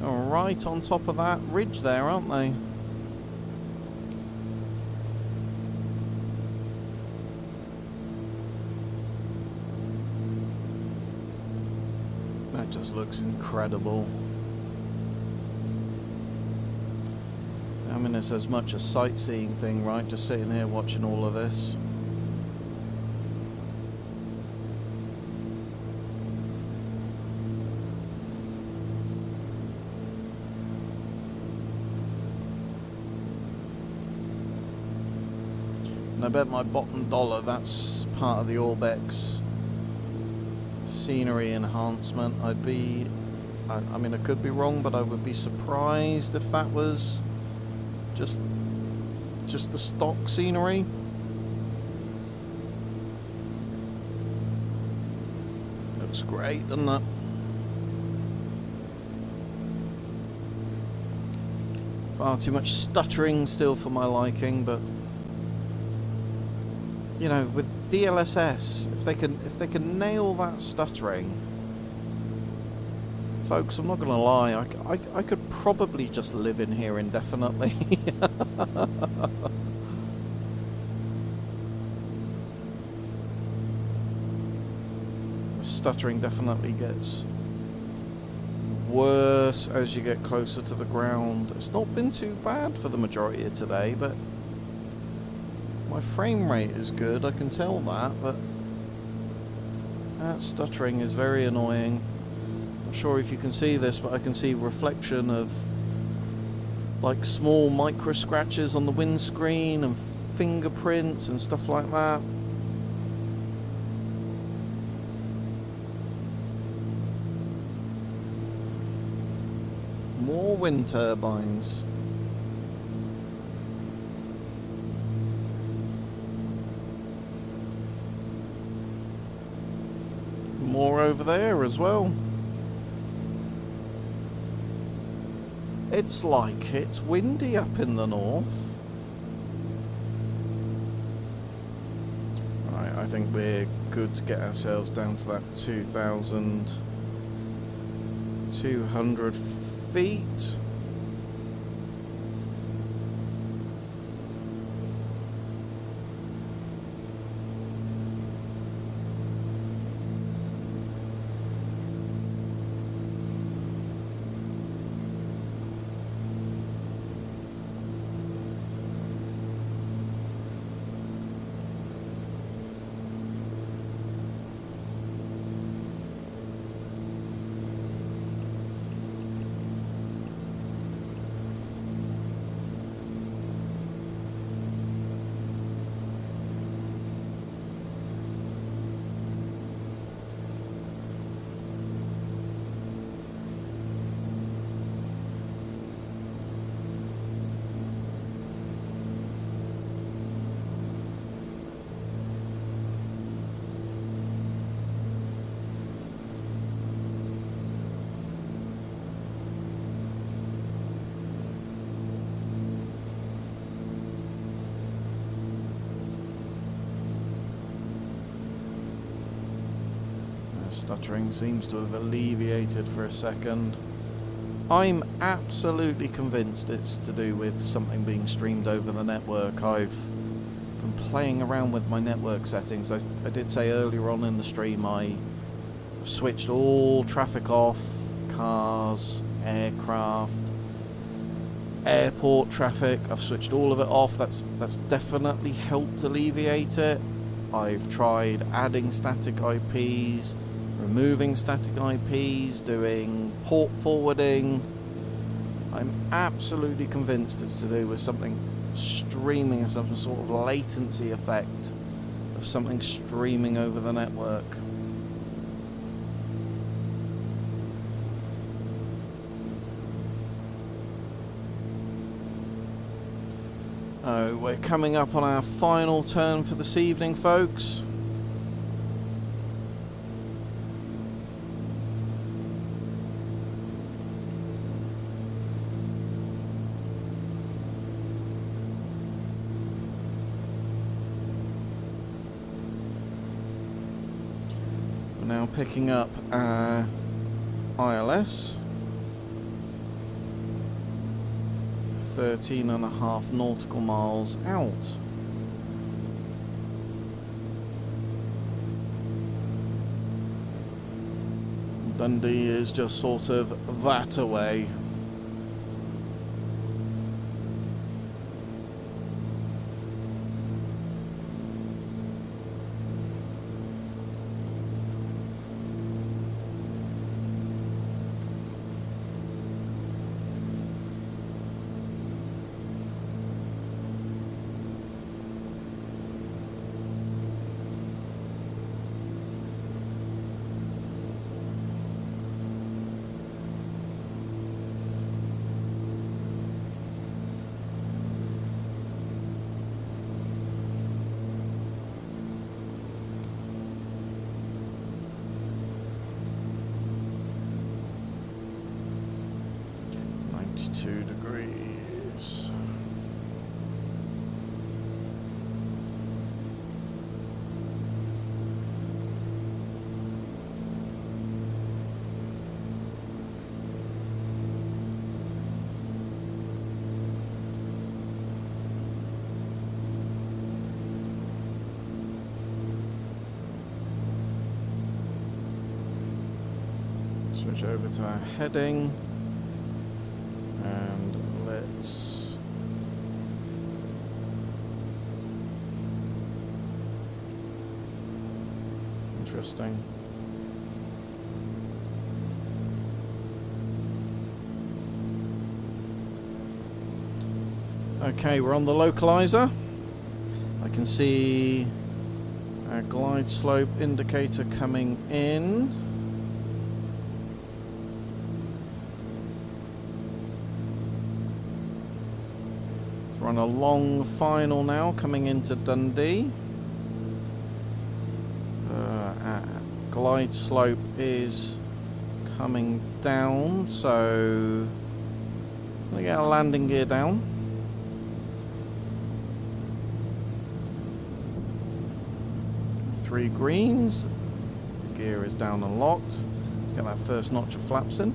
They're right on top of that ridge there, aren't they? That just looks incredible. I mean, it's as much a sightseeing thing, right? Just sitting here watching all of this. And I bet my bottom dollar that's part of the Orbex scenery enhancement. I mean, I could be wrong, but I would be surprised if that was just the stock scenery. Looks great, doesn't it? Far too much stuttering still for my liking, but you know, with DLSS, if they can nail that stuttering Folks, I'm not going to lie, I could probably just live in here indefinitely. The stuttering definitely gets worse as you get closer to the ground. It's not been too bad for the majority of today, but my frame rate is good, I can tell that, but that stuttering is very annoying. Not sure if you can see this, but I can see reflection of like small micro scratches on the windscreen and fingerprints and stuff like that. More wind turbines. More over there as well. It's like it's windy up in the north. Right, I think we're good to get ourselves down to that 2,200 feet. Stuttering seems to have alleviated for a second. I'm absolutely convinced it's to do with something being streamed over the network. I've been playing around with my network settings. I did say earlier on in the stream I switched all traffic off, cars, aircraft, airport traffic. I've switched all of it off. That's definitely helped alleviate it. I've tried adding static IPs, removing static IPs, doing port forwarding. I'm absolutely convinced it's to do with something streaming, some sort of latency effect of something streaming over the network. Oh, we're coming up on our final turn for this evening, folks. Now picking up our ILS, 13.5 nautical miles out. Dundee is just sort of that away. Degrees. Switch over to our heading. And let's... Interesting. Okay, we're on the localizer. I can see our glide slope indicator coming in. We're on a long final now, coming into Dundee. Our glide slope is coming down, so I'm going to get our landing gear down. Three greens. The gear is down and locked. Let's get that first notch of flaps in.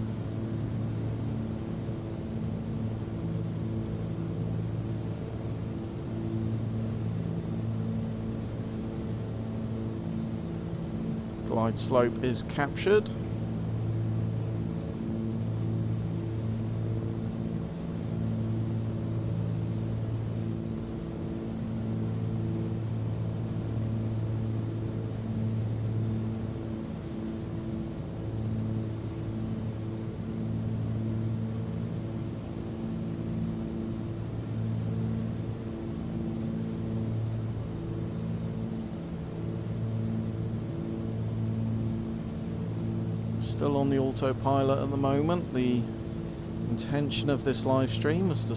Glide slope is captured. Still on the autopilot at the moment. The intention of this live stream is to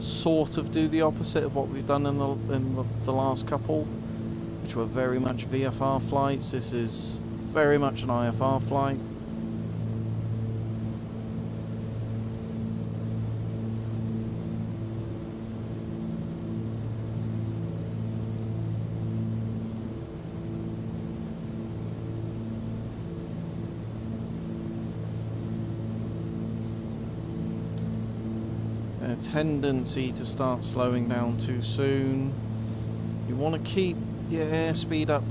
sort of do the opposite of what we've done in the last couple, which were very much VFR flights. This is very much an IFR flight. Tendency to start slowing down too soon. You want to keep your airspeed up,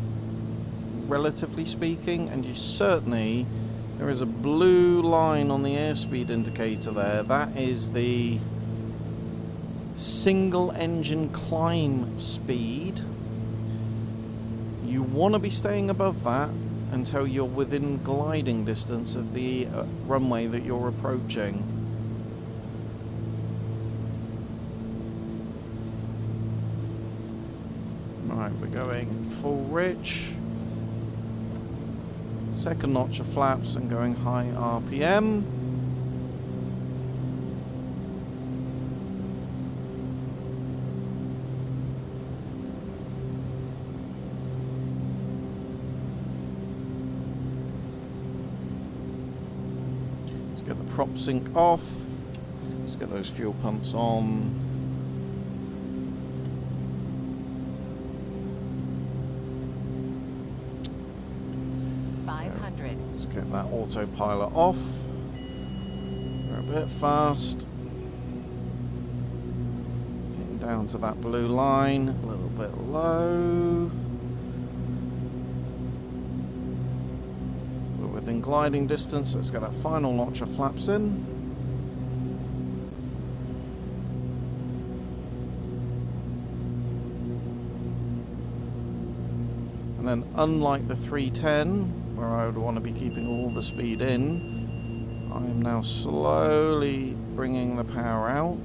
relatively speaking, and you certainly, there is a blue line on the airspeed indicator there. That is the single engine climb speed. You want to be staying above that until you're within gliding distance of the runway that you're approaching. Right, we're going full rich. Second notch of flaps and going high RPM. Let's get the prop sync off. Let's get those fuel pumps on. Let's get that autopilot off. We're a bit fast. Getting down to that blue line, a little bit low. We're within gliding distance. Let's get that final notch of flaps in. And then, unlike the 310, where I would want to be keeping all the speed in, I am now slowly bringing the power out.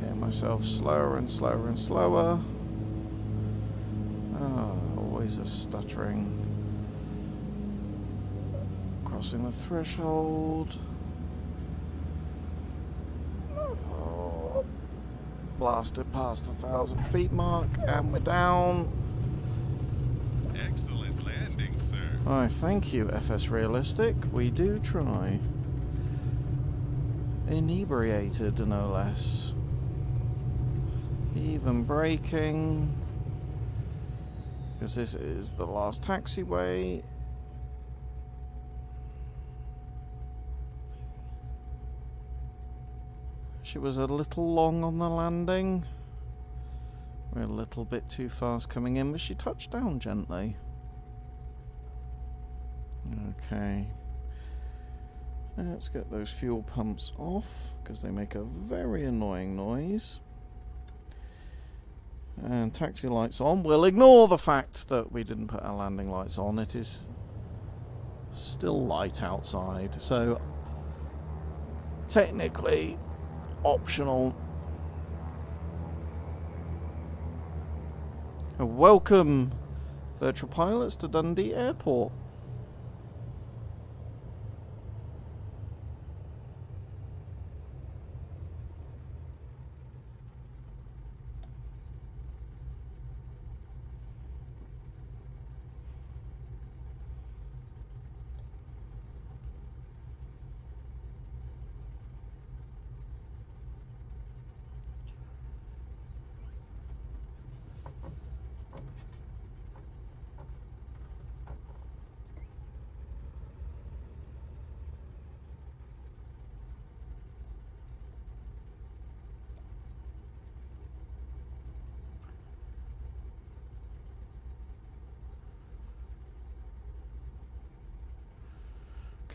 Getting myself slower and slower and slower. Always a stuttering. Crossing the threshold. Blasted past the 1,000 feet mark, and we're down. Excellent landing, sir. Oh, thank you, FS Realistic. We do try. Inebriated, no less. Even braking. Because this is the last taxiway. She was a little long on the landing. We're a little bit too fast coming in, but she touched down gently. Okay. Let's get those fuel pumps off, because they make a very annoying noise. And taxi lights on. We'll ignore the fact that we didn't put our landing lights on. It is still light outside, so technically optional. Welcome, virtual pilots, to Dundee Airport.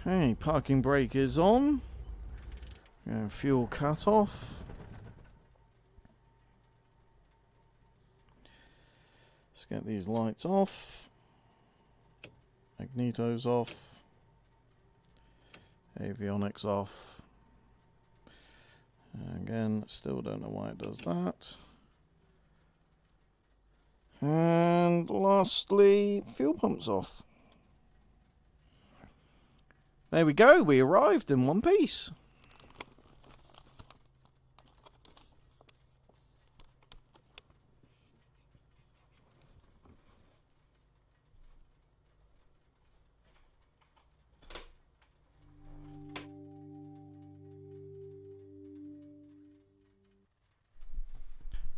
Okay, parking brake is on. And fuel cut off. Let's get these lights off. Magnetos off. Avionics off. Again, still don't know why it does that. And lastly, fuel pumps off. There we go, we arrived in one piece.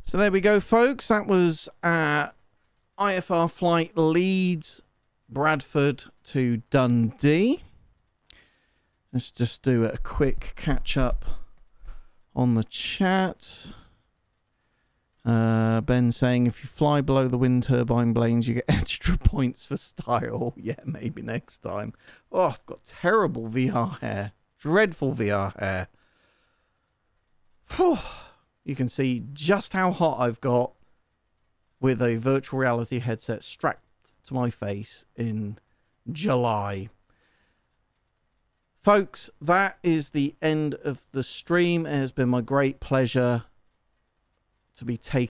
So there we go, folks. That was IFR flight Leeds, Bradford to Dundee. Let's just do a quick catch up on the chat. Ben saying if you fly below the wind turbine blades, you get extra points for style. Yeah, maybe next time. Oh, I've got terrible VR hair. Dreadful VR hair. Whew. You can see just how hot I've got with a virtual reality headset strapped to my face in July. Folks, that is the end of the stream. It has been my great pleasure to be taking